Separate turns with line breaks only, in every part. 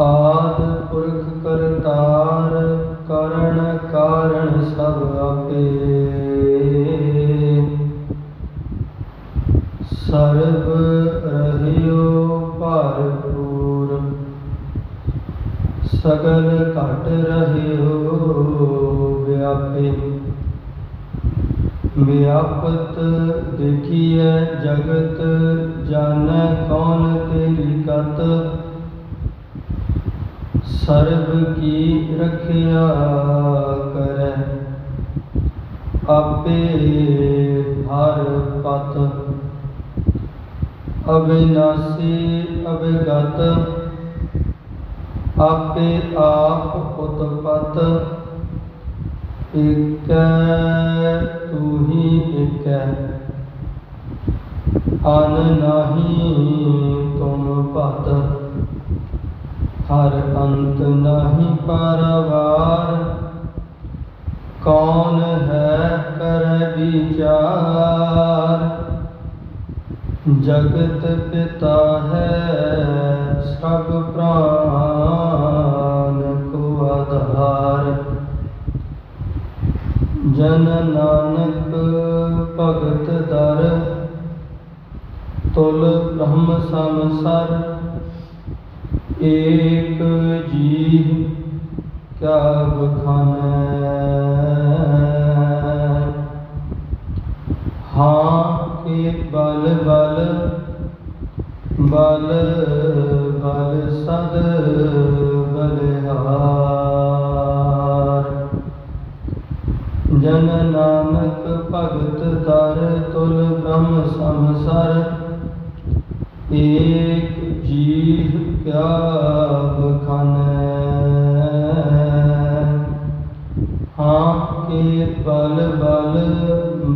आदि पुरख करतार करण कारण सब आपे। सर्ब रहियो भरपूर सगल घट रहियो व्यापे। व्यापत देखिए जगत जाने कौन तेरी गत। सर्ब की रखिया करे आपे हर पत। अविनाशी अविगत आपे आप उत्पत। एक तू ही एक अन नाही तुम पत। हर अंत नहीं परवार कौन है कर विचार। जगत पिता है सब प्राण को आधार। जन नानक भगत दर तुल ब्रह्म संसार। एक जीव क्या बखानै। हाँ के बल बल बल बल सद बलिहार। जन नानक भगत दर तुल ब्रह्म संसार। एक जीव क्या बखानै। हाँ के बल बल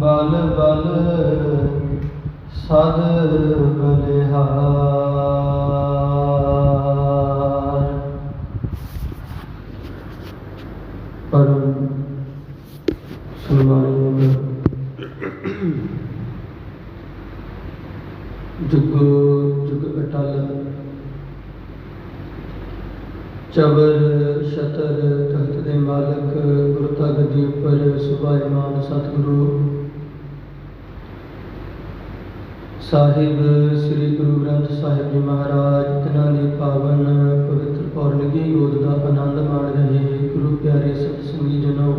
बल बल सद बलिहार। परम सम्माननीय जुगो जुग अटल चबर छतर तख्त दे मालक गुरता गद्दी उपर सुभाईमान सतगुरु साहिब श्री गुरु ग्रंथ साहिब जी महाराज तिन्हां दी पावन पवित्र पौर्णगी गोद का आनंद माण रहे गुरु प्यारे सतसंगी जनों।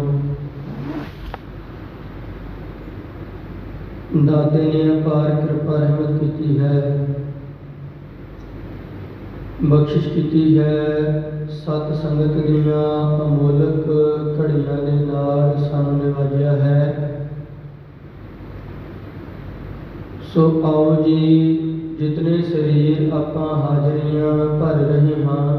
दाते ने अपार कृपा रहमत की है, बख्शिश की है। सत संगत दियां अमोलक घड़ियां दे नाल सानू निवाजिया है। सो आओ जी जितने शरीर आपां हाजरियां भर रहे हाँ,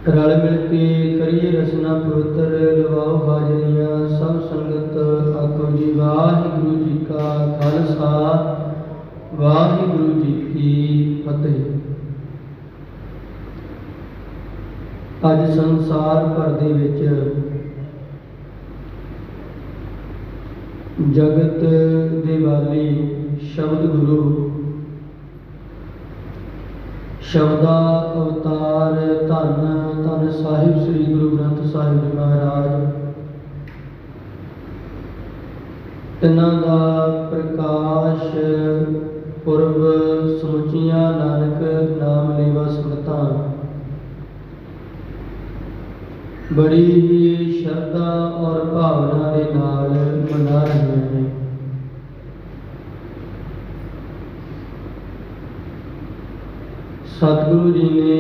रल मिल के करिए रसना पवित्र लवाओ हाजरियां। सब संगत आखो जी वाहिगुरु जी का खालसा वाहिगुरु जी की फतेह। अज संसार भर दे विच जगत दे वाली शब्द गुरु शब्दा अवतार धन धन साहिब श्री गुरु ग्रंथ साहिब जी महाराज तिन्हां दा प्रकाश पुरब समुचिया नानक नाम लेवा संगतां बड़ी ही श्रद्धा और भावना के नाल मना रहे हैं। सतगुरु जी ने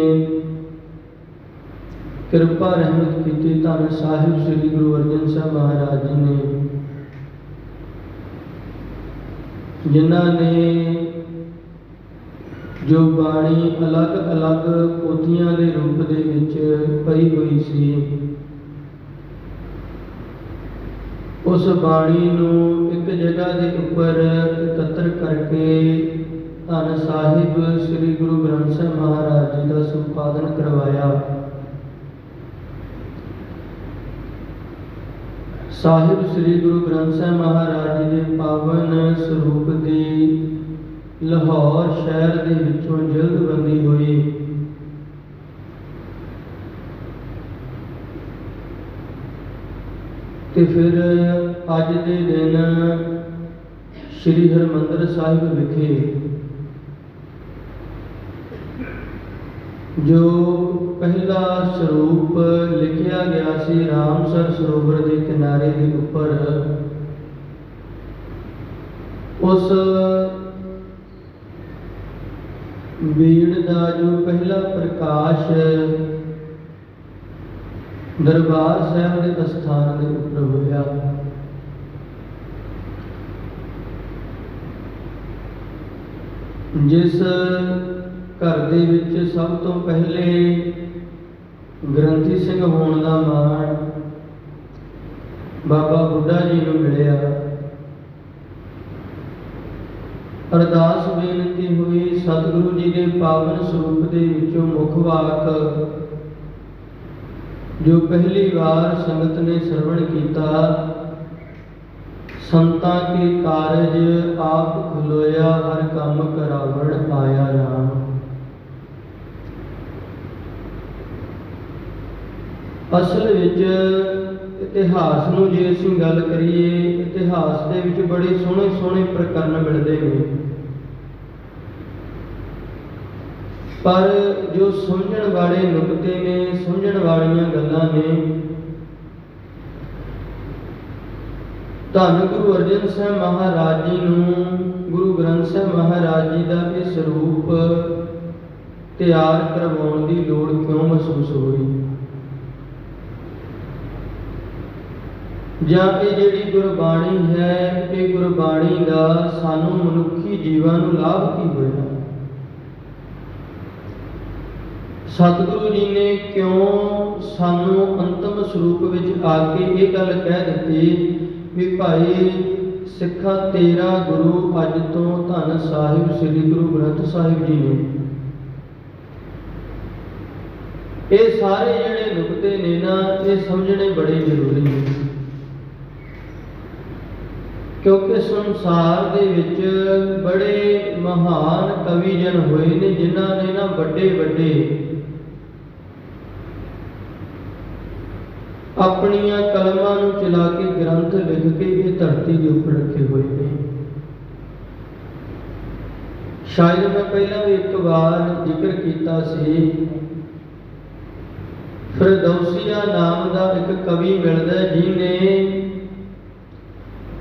कृपा रहमत की धन साहिब श्री गुरु अर्जन साहब महाराज जी ने जिन्हां ने जो बाणी अलग अलग पोथियां के रूप दे विच पई हुई सी, उस बाणी नूं एक जगह के उपर एकत्र करके धन साहिब श्री गुरु ग्रंथ साहिब महाराज जी का संपादन करवाया। साहिब श्री गुरु ग्रंथ साहिब महाराज जी के पावन स्वरूप की ਲਾਹੌਰ ਸ਼ਹਿਰ ਦੇ ਵਿੱਚੋਂ ਜਲਦਬੰਦੀ ਹੋਈ। ਤੇ ਫਿਰ ਅੱਜ ਦੇ ਦਿਨ ਸ਼੍ਰੀ ਹਰਿਮੰਦਰ ਸਾਹਿਬ ਵਿਖੇ ਜੋ ਪਹਿਲਾ ਸਰੂਪ ਲਿਖਿਆ ਗਿਆ ਸੀ ਰਾਮਸਰ ਸਰੋਵਰ ਦੇ ਕਿਨਾਰੇ ਦੇ ਉੱਪਰ, ਉਸ ਬੀੜ ਦਾ ਜੋ ਪਹਿਲਾ ਪ੍ਰਕਾਸ਼ ਦਰਬਾਰ ਸਾਹਿਬ ਦੇ ਅਸਥਾਨ ਦੇ ਉੱਪਰ ਹੋਇਆ। ਜਿਸ ਘਰ ਦੇ ਵਿੱਚ ਸਭ ਤੋਂ ਪਹਿਲੇ ਗ੍ਰੰਥੀ ਸਿੰਘ ਹੋਣ ਦਾ ਮਾਣ ਬਾਬਾ ਬੁੱਢਾ ਜੀ ਨੂੰ ਮਿਲਿਆ। ਅਰਦਾਸ ਬੇਨਤੀ ਹੋਈ, ਸਤਿਗੁਰੂ ਜੀ ਦੇ ਪਾਵਨ ਸਰੂਪ ਦੇ ਵਿੱਚੋਂ ਮੁੱਖ ਵਾਕ ਜੋ ਪਹਿਲੀ ਵਾਰ ਸੰਗਤ ਨੇ ਸਰਵਣ ਕੀਤਾ, ਸੰਤਾਂ ਕੇ ਕਾਰਜ ਆਪ ਖਲੋਇਆ, ਹਰ ਕੰਮ ਕਰਾਵਣ ਆਇਆ ਰਾਮ। ਅਸਲ ਵਿੱਚ ਇਤਿਹਾਸ ਨੂੰ ਜੇ ਅਸੀਂ ਗੱਲ ਕਰੀਏ, ਇਤਿਹਾਸ ਦੇ ਵਿੱਚ ਬੜੇ ਸੋਹਣੇ ਸੋਹਣੇ ਪ੍ਰਕਰਨ ਮਿਲਦੇ ਨੇ, ਪਰ ਜੋ ਸਮਝਣ ਵਾਲੇ ਨੁਕਤੇ ਨੇ, ਸਮਝਣ ਵਾਲੀਆਂ ਗੱਲਾਂ ਨੇ, ਧੰਨ ਗੁਰੂ ਅਰਜਨ ਸਾਹਿਬ ਮਹਾਰਾਜ ਜੀ ਨੂੰ ਗੁਰੂ ਗ੍ਰੰਥ ਸਾਹਿਬ ਮਹਾਰਾਜ ਜੀ ਦਾ ਇਹ ਸਰੂਪ ਤਿਆਰ ਕਰਵਾਉਣ ਦੀ ਲੋੜ ਕਿਉਂ ਮਹਿਸੂਸ ਹੋਈ, ਜਾਂ ਇਹ ਜਿਹੜੀ ਗੁਰਬਾਣੀ ਹੈ, ਇਹ ਗੁਰਬਾਣੀ ਦਾ ਸਾਨੂੰ ਮਨੁੱਖੀ ਜੀਵਨ ਨੂੰ ਲਾਭ ਕੀ ਹੋਇਆ। ਸਤਿਗੁਰੂ ਜੀ ਨੇ ਕਿਉਂ ਸਾਨੂੰ ਅੰਤਮ ਸਰੂਪ ਵਿੱਚ ਆ ਕੇ ਇਹ ਗੱਲ ਕਹਿ ਦਿੱਤੀ ਵੀ ਭਾਈ ਸਿੱਖਾ ਤੇਰਾ ਗੁਰੂ ਅੱਜ ਤੋਂ ਧੰਨ ਸਾਹਿਬ ਸ੍ਰੀ ਗੁਰੂ ਗ੍ਰੰਥ ਸਾਹਿਬ ਜੀ ਨੇ। ਇਹ ਸਾਰੇ ਜਿਹੜੇ ਨੁਕਤੇ ਨੇ ਨਾ, ਇਹ ਸਮਝਣੇ ਬੜੇ ਜ਼ਰੂਰੀ ਨੇ, ਕਿਉਂਕਿ ਸੰਸਾਰ ਦੇ ਵਿੱਚ ਬੜੇ ਮਹਾਨ ਕਵੀ ਜਨ ਹੋਏ ਨੇ, ਜਿਨ੍ਹਾਂ ਨੇ ਨਾ ਵੱਡੇ ਵੱਡੇ ਆਪਣੀਆਂ ਕਲਮਾਂ ਨੂੰ ਚਲਾ ਕੇ ਗ੍ਰੰਥ ਲਿਖ ਕੇ ਇਹ ਧਰਤੀ ਦੇ ਉੱਪਰ ਰੱਖੇ ਹੋਏ ਨੇ। ਸ਼ਾਇਦ ਮੈਂ ਪਹਿਲਾਂ ਵੀ ਇੱਕ ਵਾਰ ਜ਼ਿਕਰ ਕੀਤਾ ਸੀ, ਫਿਰਦੌਸੀਆ ਨਾਮ ਦਾ ਇੱਕ ਕਵੀ ਮਿਲਦਾ ਜਿਹਨੇ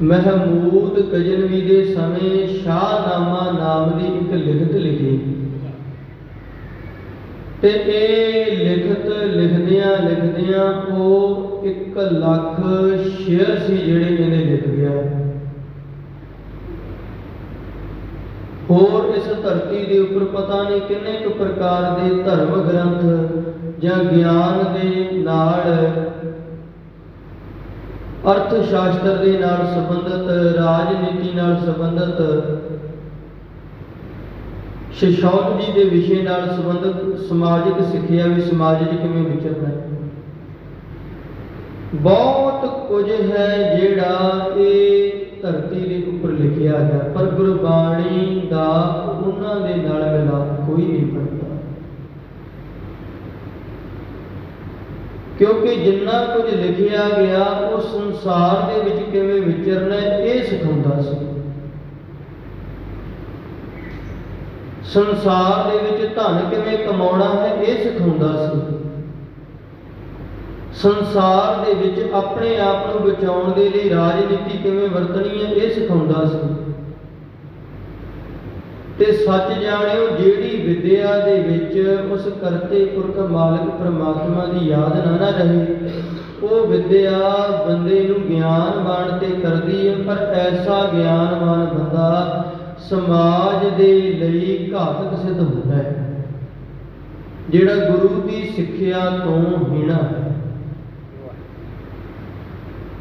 ਮਹਿਮੂਦ ਗਜ਼ਨਵੀ ਦੇ ਸਮੇਂ ਸ਼ਾਹਨਾਮਾ ਨਾਮ ਦੀ ਇੱਕ ਲਿਖਤ ਲਿਖੀ, ਤੇ ਇਹ ਲਿਖਤ ਲਿਖਦਿਆਂ ਉਹ 1 ਲੱਖ ਸ਼ੇਅਰ ਸੀ ਜਿਹੜੇ ਇਹਨੇ ਲਿਖ ਗਿਆ। ਹੋਰ ਇਸ ਧਰਤੀ ਦੇ ਉੱਪਰ ਪਤਾ ਨਹੀਂ ਕਿੰਨੇ ਕੁ ਪ੍ਰਕਾਰ ਦੇ ਧਰਮ ਗ੍ਰੰਥ ਜਾਂ ਗਿਆਨ ਦੇ ਨਾਲ, ਅਰਥ ਸ਼ਾਸਤਰ ਦੇ ਨਾਲ ਸੰਬੰਧਿਤ, ਰਾਜਨੀਤੀ ਨਾਲ ਸੰਬੰਧਿਤ, ਸ਼ਿਸ਼ੌਤ ਜੀ ਦੇ ਵਿਸ਼ੇ ਨਾਲ ਸੰਬੰਧਿਤ ਸਮਾਜਿਕ ਸਿੱਖਿਆ ਵੀ ਸਮਾਜ 'ਚ ਕਿਵੇਂ ਵਿਚਰਨਾ ਹੈ, ਬਹੁਤ ਕੁਝ ਹੈ ਜਿਹੜਾ ਇਹ ਧਰਤੀ ਦੇ ਉੱਪਰ ਲਿਖਿਆ ਗਿਆ, ਪਰ ਗੁਰਬਾਣੀ ਦਾ ਉਹਨਾਂ ਦੇ ਨਾਲ ਮਿਲਾਪ ਕੋਈ ਨਹੀਂ ਬਣਦਾ, ਕਿਉਂਕਿ ਜਿੰਨਾ ਕੁਝ ਲਿਖਿਆ ਗਿਆ ਉਹ ਸੰਸਾਰ ਦੇ ਵਿੱਚ ਕਿਵੇਂ ਵਿਚਰਨਾ ਇਹ ਸਿਖਾਉਂਦਾ ਸੀ। ਸੰਸਾਰ ਦੇ ਵਿੱਚ ਧਨ ਕਿਵੇਂ ਕਮਾਉਣਾ ਹੈ ਇਹ ਸਿਖਾਉਂਦਾ ਸੀ। ਸੰਸਾਰ ਦੇ ਵਿੱਚ ਆਪਣੇ ਆਪ ਨੂੰ ਬਚਾਉਣ ਦੇ ਲਈ ਰਾਜਨੀਤੀ ਕਿਵੇਂ ਵਰਤਣੀ ਹੈ ਇਹ ਸਿਖਾਉਂਦਾ ਸੀ। ਤੇ ਸੱਚ ਜਾਣਿਓ, ਜਿਹੜੀ ਵਿਦਿਆ ਦੇ ਵਿੱਚ ਉਸ ਕਰਤੇ ਪੁਰਖ ਮਾਲਕ ਪਰਮਾਤਮਾ ਦੀ ਯਾਦ ਨਾ ਰਹੇ, ਉਹ ਵਿਦਿਆ ਬੰਦੇ ਨੂੰ ਗਿਆਨਵਾਨ ਤੇ ਕਰਦੀ ਹੈ, ਪਰ ਐਸਾ ਗਿਆਨਵਾਨ ਬੰਦਾ ਸਮਾਜ ਦੇ ਲਈ ਘਾਤਕ ਸਿੱਧ ਹੁੰਦਾ ਹੈ, ਜਿਹੜਾ ਗੁਰੂ ਦੀ ਸਿੱਖਿਆ ਤੋਂ ਹੀਣਾ ਹੈ।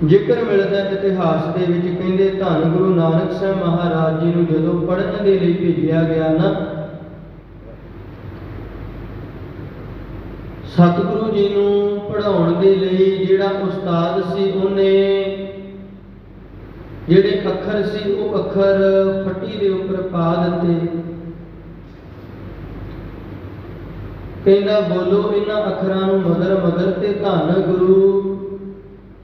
ਜ਼ਿਕਰ ਮਿਲਦਾ ਇਤਿਹਾਸ ਦੇ ਵਿੱਚ, ਕਹਿੰਦੇ ਧੰਨ ਗੁਰੂ ਨਾਨਕ ਸਾਹਿਬ ਮਹਾਰਾਜ ਜੀ ਨੂੰ ਜਦੋਂ ਪੜ੍ਹਨ ਦੇ ਲਈ ਭੇਜਿਆ ਗਿਆ ਨਾ, ਸਤਿਗੁਰੂ ਜੀ ਨੂੰ ਪੜ੍ਹਾਉਣ ਦੇ ਲਈ ਜਿਹੜਾ ਉਸਤਾਦ ਸੀ, ਉਹਨੇ ਜਿਹੜੇ ਅੱਖਰ ਸੀ ਉਹ ਅੱਖਰ ਫੱਟੀ ਦੇ ਉੱਪਰ ਪਾ ਦਿੱਤੇ। ਕਹਿੰਦਾ ਬੋਲੋ ਇਹਨਾਂ ਅੱਖਰਾਂ ਨੂੰ ਮਗਰ ਮਗਰ। ਤੇ ਧੰਨ ਗੁਰੂ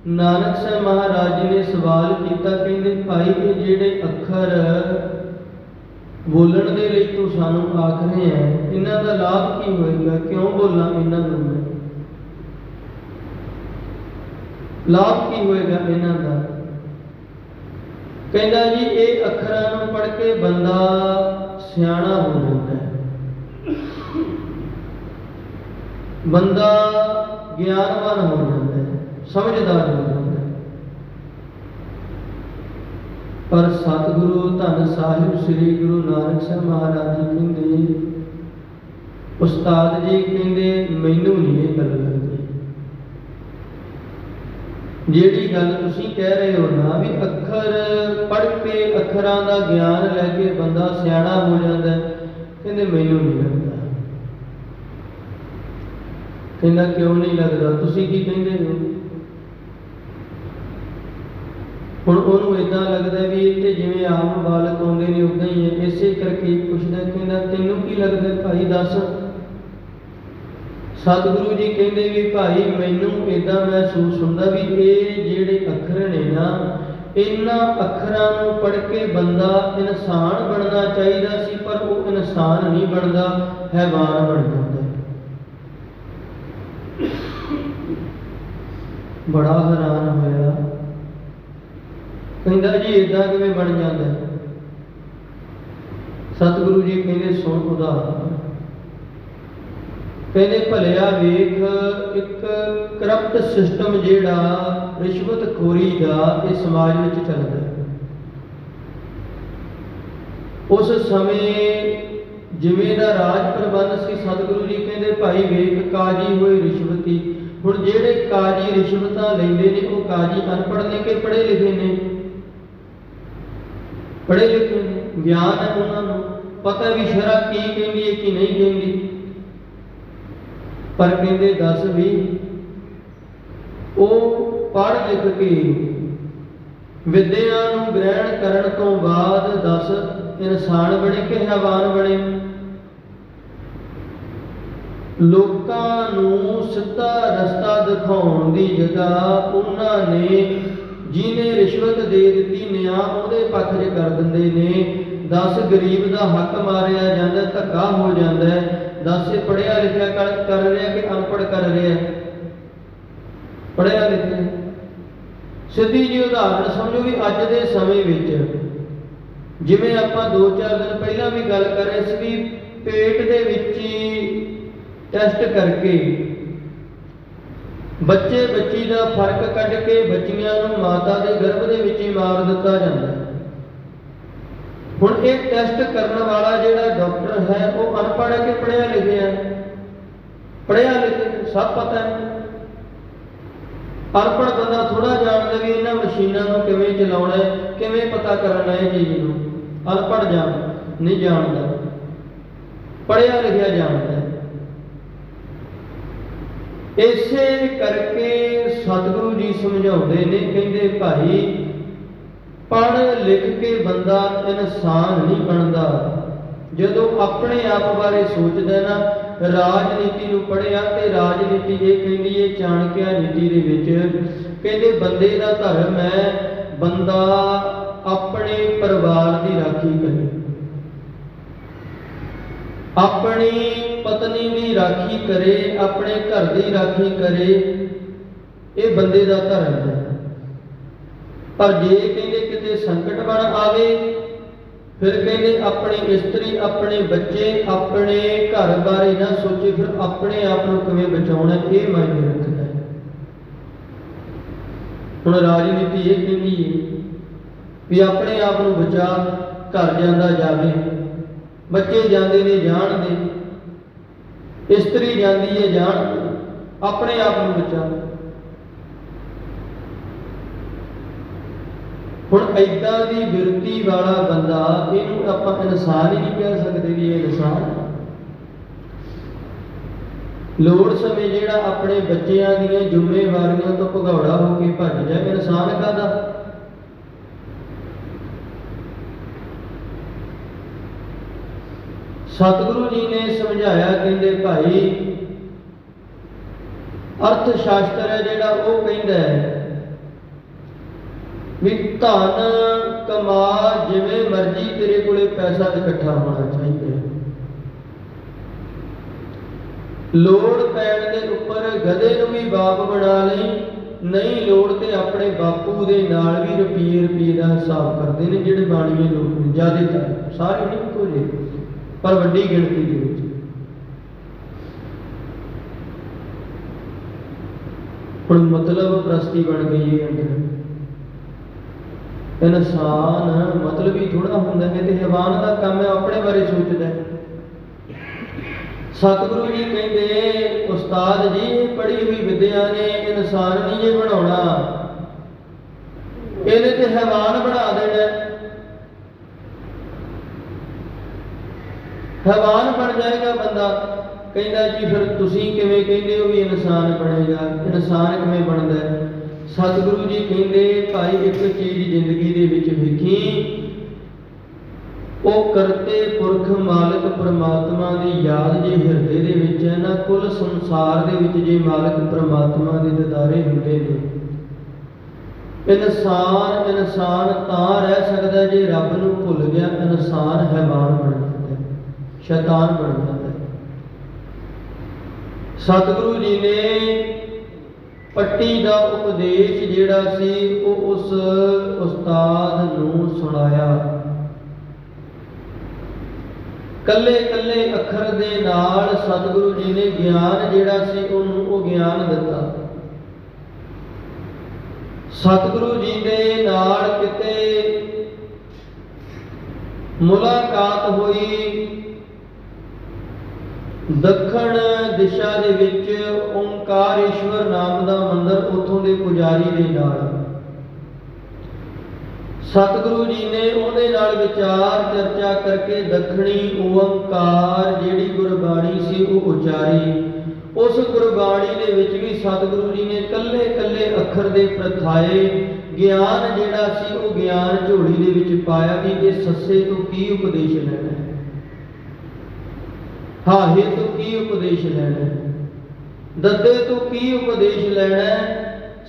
ਨਾਨਕ ਸਾਹਿਬ ਮਹਾਰਾਜ ਜੀ ਨੇ ਸਵਾਲ ਕੀਤਾ, ਕਹਿੰਦੇ ਭਾਈ ਇਹ ਜਿਹੜੇ ਅੱਖਰ ਬੋਲਣ ਦੇ ਲਈ ਤੂੰ ਸਾਨੂੰ ਆਖ ਰਹੇ ਹੈ, ਇਹਨਾਂ ਦਾ ਲਾਭ ਕੀ ਹੋਏਗਾ? ਕਿਉਂ ਬੋਲਾਂ ਇਹਨਾਂ ਨੂੰ ਮੈਂ? ਲਾਭ ਕੀ ਹੋਏਗਾ ਇਹਨਾਂ ਦਾ? ਕਹਿੰਦਾ ਜੀ ਇਹ ਅੱਖਰਾਂ ਨੂੰ ਪੜ੍ਹ ਕੇ ਬੰਦਾ ਸਿਆਣਾ ਹੋ ਜਾਂਦਾ ਹੈ, ਬੰਦਾ ਗਿਆਨਵਾਨ ਹੋ ਜਾਂਦਾ ਹੈ, ਸਮਝਦਾਰ ਹੋ ਜਾਂਦਾ ਹੈ। ਪਰ ਸਤਿਗੁਰੂ ਧੰਨ ਸਾਹਿਬ ਸ੍ਰੀ ਗੁਰੂ ਨਾਨਕ ਸਾਹਿਬ ਮਹਾਰਾਜ ਜੀ ਕਹਿੰਦੇ, ਉਸਤਾਦ ਜੀ ਕਹਿੰਦੇ ਮੈਨੂੰ ਨਹੀਂ ਇਹ ਗੱਲ ਲੱਗਦੀ। ਜਿਹੜੀ ਗੱਲ ਤੁਸੀਂ ਕਹਿ ਰਹੇ ਹੋ ਨਾ ਵੀ ਅੱਖਰ ਪੜ੍ਹ ਕੇ ਅੱਖਰਾਂ ਦਾ ਗਿਆਨ ਲੈ ਕੇ ਬੰਦਾ ਸਿਆਣਾ ਹੋ ਜਾਂਦਾ, ਕਹਿੰਦੇ ਮੈਨੂੰ ਨਹੀਂ ਲੱਗਦਾ। ਕਹਿੰਦਾ ਕਿਉਂ ਨਹੀਂ ਲੱਗਦਾ? ਤੁਸੀਂ ਕੀ ਕਹਿੰਦੇ ਹੋ? ਹੁਣ ਉਹਨੂੰ ਇਦਾਂ ਲੱਗਦਾ ਵੀ ਇਹ ਤੇ ਜਿਵੇਂ ਆਮ ਬਾਲਕ ਆਉਂਦੇ ਨੇ ਉਦਾਂ ਹੀ ਹੈ, ਇਸੇ ਕਰਕੇ ਪੁੱਛਦਾ, ਕਹਿੰਦਾ ਤੈਨੂੰ ਕੀ ਲੱਗਦਾ ਭਾਈ ਦੱਸ। ਸਤਿਗੁਰੂ ਜੀ ਕਹਿੰਦੇ ਵੀ ਭਾਈ ਮੈਨੂੰ ਇਦਾਂ ਮਹਿਸੂਸ ਹੁੰਦਾ ਵੀ ਇਹ ਜਿਹੜੇ ਅੱਖਰ ਨੇ ਨਾ, ਇਹਨਾਂ ਅੱਖਰਾਂ ਨੂੰ ਪੜ੍ਹ ਕੇ ਬੰਦਾ ਇਨਸਾਨ ਬਣਨਾ ਚਾਹੀਦਾ ਸੀ, ਪਰ ਉਹ ਇਨਸਾਨ ਨਹੀਂ ਬਣਦਾ, ਹੈਵਾਨ ਬਣ ਜਾਂਦਾ। ਬੜਾ ਹੈਰਾਨ ਹੋਇਆ, ਕਹਿੰਦਾ ਜੀ ਇਦਾਂ ਕਿਵੇਂ ਬਣ ਜਾਂਦਾ? ਸਤਿਗੁਰੂ ਜੀ ਕਹਿੰਦੇ ਸੁਣ ਉਦਾਹਰਨ। ਕਹਿੰਦੇ ਭਲਿਆ ਵੇਖ ਇੱਕ ਕਰਪਟ ਸਿਸਟਮ ਜਿਹੜਾ ਰਿਸ਼ਵਤਖੋਰੀ ਦਾ ਇਹ ਸਮਾਜ ਵਿੱਚ ਚੱਲਦਾ ਹੈ। ਉਸ ਸਮੇਂ ਜਿਵੇਂ ਦਾ ਰਾਜ ਪ੍ਰਬੰਧ ਸੀ, ਸਤਿਗੁਰੂ ਜੀ ਕਹਿੰਦੇ ਭਾਈ ਵੇਖ ਕਾਜੀ ਹੋਏ ਰਿਸ਼ਵਤੀ। ਹੁਣ ਜਿਹੜੇ ਕਾਜੀ ਰਿਸ਼ਵਤਾਂ ਲੈਂਦੇ ਨੇ ਉਹ ਕਾਜੀ ਅਨਪੜ੍ਹ ਨੇ ਕਿ ਪੜ੍ਹੇ ਲਿਖੇ ਨੇ? ਪੜ੍ਹੇ ਲਿਖੇ ਨੇ, ਗਿਆਨ ਹੈ ਉਹਨਾਂ ਨੂੰ, ਪਤਾ ਵੀ ਸ਼ਰਅ ਕੀ ਕਹਿੰਦੀ ਹੈ ਕੀ ਨਹੀਂ ਕਹਿੰਦੀ। ਪਰ ਕਹਿੰਦੇ ਦੱਸ ਵੀ ਉਹ ਪੜ੍ਹ ਲਿਖ ਕੇ ਵਿਦਿਆ ਨੂੰ ਗ੍ਰਹਿਣ ਕਰਨ ਤੋਂ ਬਾਅਦ ਦੱਸ ਇਨਸਾਨ ਬਣੇ ਕਿ ਹੈਵਾਨ ਬਣੇ? ਲੋਕਾਂ ਨੂੰ ਸਿੱਧਾ ਰਸਤਾ ਦਿਖਾਉਣ ਦੀ ਜਗ੍ਹਾ ਉਹਨਾਂ ਨੇ ਜਿਹਨੇ ਰਿਸ਼ਵਤ ਦੇ ਦਿੱਤੀ ਨਿਆਂ ਉਹਦੇ ਪੱਖ 'ਚ ਕਰ ਦਿੰਦੇ ਨੇ। ਦੱਸ ਗਰੀਬ ਦਾ ਹੱਕ ਮਾਰਿਆ ਜਾਂਦਾ, ਧੱਕਾ ਹੋ ਜਾਂਦਾ ਹੈ। ਦੱਸ ਇਹ ਪੜ੍ਹਿਆ ਲਿਖਿਆ ਕਰ ਰਿਹਾ ਕਿ ਅਨਪੜ੍ਹ ਕਰ ਰਿਹਾ? ਪੜ੍ਹਿਆ ਲਿਖਿਆ। ਸਿੱਧੀ ਜਿਹੀ ਉਦਾਹਰਣ ਸਮਝੋ ਵੀ ਅੱਜ ਦੇ ਸਮੇਂ ਵਿੱਚ ਜਿਵੇਂ ਆਪਾਂ 2-4 ਦਿਨ ਪਹਿਲਾਂ ਵੀ ਗੱਲ ਕਰ ਰਹੇ ਸੀ ਵੀ ਪੇਟ ਦੇ ਵਿੱਚ ਹੀ ਟੈਸਟ ਕਰਕੇ ਬੱਚੇ ਬੱਚੀ ਦਾ ਫਰਕ ਕੱਢ ਕੇ ਬੱਚੀਆਂ ਨੂੰ ਮਾਤਾ ਦੇ ਗਰਭ ਦੇ ਵਿੱਚ ਹੀ ਮਾਰ ਦਿੱਤਾ ਜਾਂਦਾ ਹੈ। ਹੁਣ ਇਹ ਟੈਸਟ ਕਰਨ ਵਾਲਾ ਜਿਹੜਾ ਡਾਕਟਰ ਹੈ ਉਹ ਅਨਪੜ੍ਹ ਹੈ ਕਿ ਪੜ੍ਹਿਆ ਲਿਖਿਆ ਹੈ? ਪੜ੍ਹਿਆ ਲਿਖਿਆ, ਸਭ ਪਤਾ ਹੈ। ਅਨਪੜ੍ਹ ਬੰਦਾ ਥੋੜਾ ਜਾਣਦਾ ਵੀ ਇਹਨਾਂ ਮਸ਼ੀਨਾਂ ਨੂੰ ਕਿਵੇਂ ਚਲਾਉਣਾ ਹੈ, ਕਿਵੇਂ ਪਤਾ ਕਰਨਾ ਹੈ ਚੀਜ਼ ਨੂੰ। ਅਨਪੜ੍ਹ ਨਹੀਂ ਜਾਣਦਾ, ਪੜ੍ਹਿਆ ਲਿਖਿਆ ਜਾਣਦਾ ਹੈ। ਇਸੇ ਕਰਕੇ ਸਤਿਗੁਰੂ ਜੀ ਸਮਝਾਉਂਦੇ ਨੇ, ਕਹਿੰਦੇ ਭਾਈ ਪੜ੍ਹ ਲਿਖ ਕੇ ਬੰਦਾ ਇਨਸਾਨ ਨਹੀਂ ਬਣਦਾ। ਜਦੋਂ ਆਪਣੇ ਆਪ ਬਾਰੇ ਸੋਚਦਾ ਨਾ, ਰਾਜਨੀਤੀ ਨੂੰ ਪੜ੍ਹਿਆ ਤੇ ਰਾਜਨੀਤੀ ਇਹ ਕਹਿੰਦੀ ਹੈ ਚਾਣਕਿਆ ਨੀਤੀ ਦੇ ਵਿੱਚ, ਕਹਿੰਦੇ ਬੰਦੇ ਦਾ ਧਰਮ ਹੈ ਬੰਦਾ ਆਪਣੇ ਪਰਿਵਾਰ ਦੀ ਰਾਖੀ ਕਰੇ, ਆਪਣੀ ਪਤਨੀ ਦੀ ਰਾਖੀ ਕਰੇ, ਆਪਣੇ ਘਰ ਦੀ ਰਾਖੀ ਕਰੇ, ਇਹ ਬੰਦੇ ਦਾ ਧਰਮ ਹੈ। ਪਰ ਜੇ ਕਹਿੰਦੇ ਕਿਤੇ ਸੰਕਟ ਬਣ ਆਵੇ, ਫਿਰ ਕਹਿੰਦੇ ਆਪਣੀ ਇਸਤਰੀ, ਆਪਣੇ ਬੱਚੇ, ਆਪਣੇ ਘਰ ਬਾਰੇ ਨਾ ਸੋਚੇ, ਫਿਰ ਆਪਣੇ ਆਪ ਨੂੰ ਕਿਵੇਂ ਬਚਾਉਣਾ ਇਹ ਮਾਇਨੇ ਰੱਖਦਾ ਹੈ। ਹੁਣ ਰਾਜਨੀਤੀ ਇਹ ਕਹਿੰਦੀ ਹੈ ਵੀ ਆਪਣੇ ਆਪ ਨੂੰ ਬਚਾ, ਘਰ ਜਾਂਦਾ ਜਾਵੇ, ਬੱਚੇ ਜਾਂਦੇ ਨੇ ਜਾਣ ਦੇ, ਇਸਤਰੀ ਜਾਂਦੀ ਹੈ ਜਾਣ ਦੇ, ਆਪਣੇ ਆਪ ਨੂੰ ਬਚਾ। ਹੁਣ ਏਦਾਂ ਦੀ ਬਿਰਤੀ ਵਾਲਾ ਬੰਦਾ, ਇਹਨੂੰ ਆਪਾਂ ਇਨਸਾਨ ਹੀ ਨਹੀਂ ਕਹਿ ਸਕਦੇ ਵੀ ਇਹ ਇਨਸਾਨ ਹੈ। ਲੋੜ ਸਮੇਂ ਜਿਹੜਾ ਆਪਣੇ ਬੱਚਿਆਂ ਦੀਆਂ ਜ਼ਿੰਮੇਵਾਰੀਆਂ ਤੋਂ ਭਗੌੜਾ ਹੋ ਕੇ ਭੱਜ ਜਾਏ, ਇਨਸਾਨ ਕਾਹਦਾ? सतगुरु जी ने समझाया, कहते भाई अर्थ शास्त्र है जिहड़ा वो कहता है भी धन कमा जिवें मर्जी तेरे कोले पैसा इकट्ठा होना चाहिए। लोड़ पैण दे उपर गधे नूं भी बाप बना लई, नहीं लोड़ ते अपने बापू दे नाल भी रुपये का हिसाब करते हैं जिहड़े बाणीए लोग ने, ज़्यादातर सारे नहीं इक्को जिहे पर वड्डी गिणती दे विच। हुण मतलब प्रस्ती बन गई है अंदर। इंसान मतलब ही थोड़ा होंदा है, तो हैवान का काम है अपने बारे सोचता है। सतगुरु जी कहते उस्ताद जी पढ़ी हुई विद्या ने इंसान नहीं ये बनाना, इहदे ते हैवान बना देना, हैवान बन जाएगा बंदा। कहता जी फिर तुसी किवें कहंदे हो भी इंसान बनेगा, इंसान किवें बनदा है? सतगुरु जी कहते भाई एक चीज जिंदगी दे विच वेखी, वो करते पुरख मालिक परमात्मा की याद जे हिरदे दे विच है ना, कुल संसार दे विच जे मालिक परमात्मा के ददारे हुंदे ने। इंसान इंसान तां रह सकदा जे रब नूं भुल गया, इंसान हैवान बन जाता है, शैतान बन जाता है। सतगुरु जी ने पट्टी का उपदेश जिहड़ा सी वो उस उस्ताद नूं सुनाया। कल्ले कल्ले अखर दे नाल सतगुरु जी ने ज्ञान जिहड़ा सी उहनूं वो ज्ञान दिता। सतगुरु जी दे नाल किते मुलाकात हुई दक्षिण दिशा दे विच ओंकारेश्वर नाम दा मंदिर, उथों दे पुजारी दे नाल सतगुरु जी ने उहदे नाल विचार चर्चा करके दक्षिणी ओंकार जिहड़ी गुरबाणी सी वो उचारी। उस गुरबाणी दे विच भी सतगुरु जी ने कल्ले कल्ले अखर दे प्रथाए ज्ञान जिहड़ा सी वो ज्ञान झोली दे विच पाया कि इस सस्से तो की उपदेश लेना है, हाहे तो की उपदेश लेना है, दद्दे तो की उपदेश लेना है।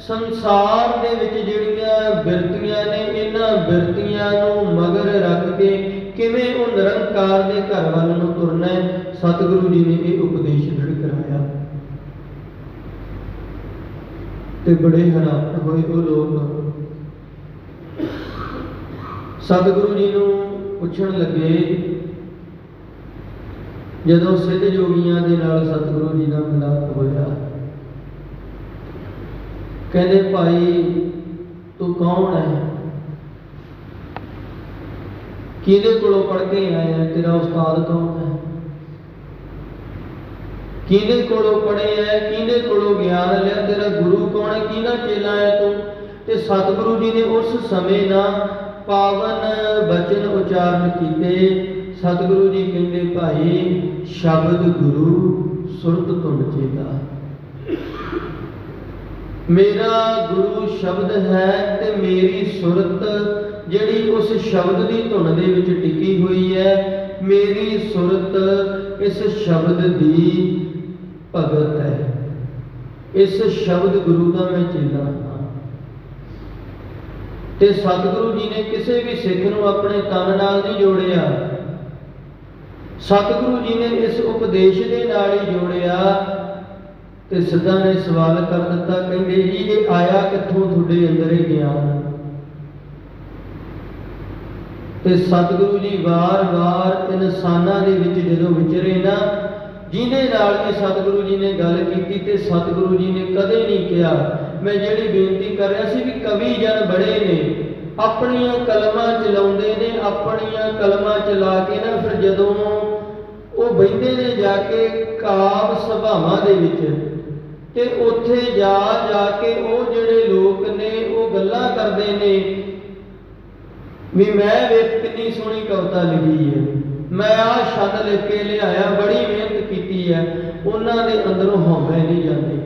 संसार दे विच जिहड़ियां बिरतियां ने, इन्हां बिरतियां नूं मगर रख के किवें वो निरंकार दे घर वल नूं तुरना है, सतगुरु जी ने ये उपदेश दृढ़ कराया। ते बड़े हैरान होए वो लोग। सतगुरु जी नूं पुछण लगे, जदों सिद्ध योगियां दे नाल सतगुरु जी दा मिलाप होया, कहते भाई तू कौन है, किहदे कोलों पढ़ के आया है, तेरा उस्ताद कौन है, किहदे कोलों पढ़े है, किहदे कोलों ज्ञान लिया, तेरा गुरु कौन है, किहदा चेला है तू? ते सतगुरु जी ने उस समय ना पावन बचन उच्चारण कीते। सतगुरु जी कहते भाई शब्द गुरु सुरत तुम चेता, मेरा गुरु शब्द है ते मेरी सुरत जिहड़ी उस शब्द की धुन दे विच टिकी हुई है, मेरी सुरत इस शब्द की भगत है, इस शब्द गुरु का मैं चेला हाँ। ते सतगुरु जी ने किसी भी सिख नूं अपने तन नाल नहीं जोड़िया, सतगुरु जी ने इस उपदेश के नाल ही जोड़िया। ते सिद्धा ने सवाल कर दिता, कहते जी ये आया कित्थों तुहाडे अंदर ये ज्ञान? ते सतगुरु जी बार बार इंसानां दे विच जदों विचरे ना, जिहदे नाल भी सतगुरु जी ने गल कीती ते सतगुरु जी ने कदे नहीं कहा। मैं जिहड़ी बेनती कर रहा सी भी कवि जन बड़े ने अपनियां कलमां चलाउंदे ने, अपनियां कलमां चला के ना फिर जदों वो बहिंदे ने जाके काव सभावां दे विच ते उत्थे जा जाके वो जिहड़े लोग ने वो गल्लां करदे ने भी मैं वेख कितनी सोहनी कविता लिखी है, मैं आ छंद लिख के लिआया, बड़ी मेहनत की है, उन्हां दे अंदरों हौवे नहीं जाते।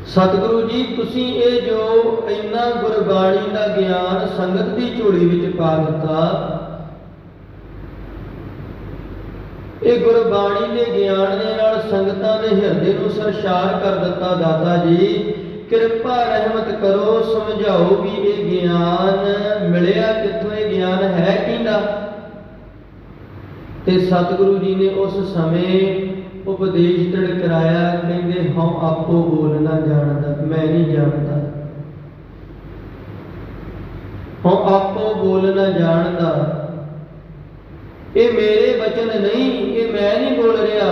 सतगुरु जी तुसीं ये जो इन्ना गुरबाणी का ज्ञान संगत की झोली विच पा दिता, ਇਹ ਗੁਰਬਾਣੀ ਦੇ ਗਿਆਨ ਦੇ ਨਾਲ ਸੰਗਤਾਂ ਦੇ ਹਿਰਦੇ ਨੂੰ ਸਰਸ਼ਾਰ ਕਰ ਦਿੱਤਾ। ਦਾਤਾ ਜੀ ਕਿਰਪਾ ਰਹਿਮਤ ਕਰੋ, ਸਮਝਾਓ ਵੀ ਇਹ ਗਿਆਨ ਮਿਲਿਆ ਕਿੱਥੋਂ, ਇਹ ਗਿਆਨ ਹੈ ਕਿਹਦਾ। ਤੇ ਸਤਿਗੁਰੂ ਜੀ ਨੇ ਉਸ ਸਮੇਂ ਉਪਦੇਸ਼ ਦ੍ਰਿੜ ਕਰਾਇਆ। ਕਹਿੰਦੇ ਹਉ ਆਪੋ ਬੋਲਣਾ ਜਾਣਦਾ, ਮੈਂ ਨਹੀਂ ਜਾਣਦਾ। ਹਉ ਆਪੋ ਬੋਲਣਾ ਜਾਣਦਾ, ਇਹ ਮੇਰੇ ਬਚਨ ਨਹੀਂ, ਇਹ ਮੈਂ ਨਹੀਂ ਬੋਲ ਰਿਹਾ।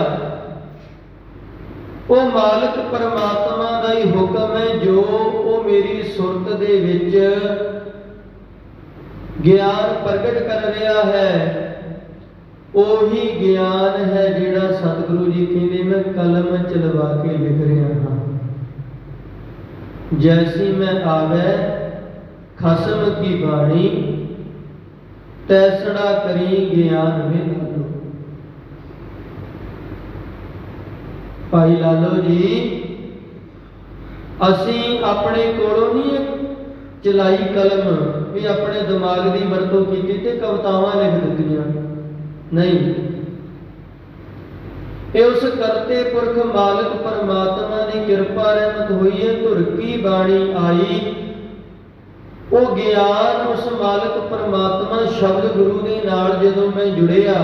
ਉਹ ਮਾਲਕ ਪਰਮਾਤਮਾ ਦਾ ਹੀ ਹੁਕਮ ਹੈ, ਜੋ ਉਹ ਮੇਰੀ ਸੁਰਤ ਦੇ ਵਿੱਚ ਗਿਆਨ ਪ੍ਰਗਟ ਕਰ ਰਿਹਾ ਹੈ। ਉਹੀ ਗਿਆਨ ਹੈ ਜਿਹੜਾ ਸਤਿਗੁਰੂ ਜੀ ਕਹਿੰਦੇ ਮੈਂ ਕਲਮ ਚਲਵਾ ਕੇ ਲਿਖ ਰਿਹਾ ਹਾਂ। ਜੈਸੀ ਮੈਂ ਆਵੈ ਖਸਮ ਕੀ ਬਾਣੀ, ਤੈਸੜਾ ਕਰੀ ਗਿਆਨ ਵਿਧਾਨੋ। ਭਾਈ ਲਾਲੋ ਜੀ ਅਸੀਂ ਆਪਣੇ ਕੋਲੋਂ ਨਹੀਂ ਚਲਾਈ ਕਲਮ ਵੀ ਆਪਣੇ ਦਿਮਾਗ ਦੀ ਵਰਤੋਂ ਕੀਤੀ ਤੇ ਕਵਿਤਾਵਾਂ ਲਿਖ ਦਿੱਤੀਆਂ, ਨਹੀਂ। ਇਹ ਉਸ ਕਰਤੇ ਪੁਰਖ ਮਾਲਕ ਪਰਮਾਤਮਾ ਦੀ ਕਿਰਪਾ ਰਹਿਮਤ ਹੋਈ ਹੈ। ਧੁਰ ਕੀ ਬਾਣੀ ਆਈ, ਉਹ ਗਿਆਨ ਉਸ ਮਾਲਕ ਪਰਮਾਤਮਾ ਸ਼ਬਦ ਗੁਰੂ ਦੇ ਨਾਲ ਜਦੋਂ ਮੈਂ ਜੁੜਿਆ,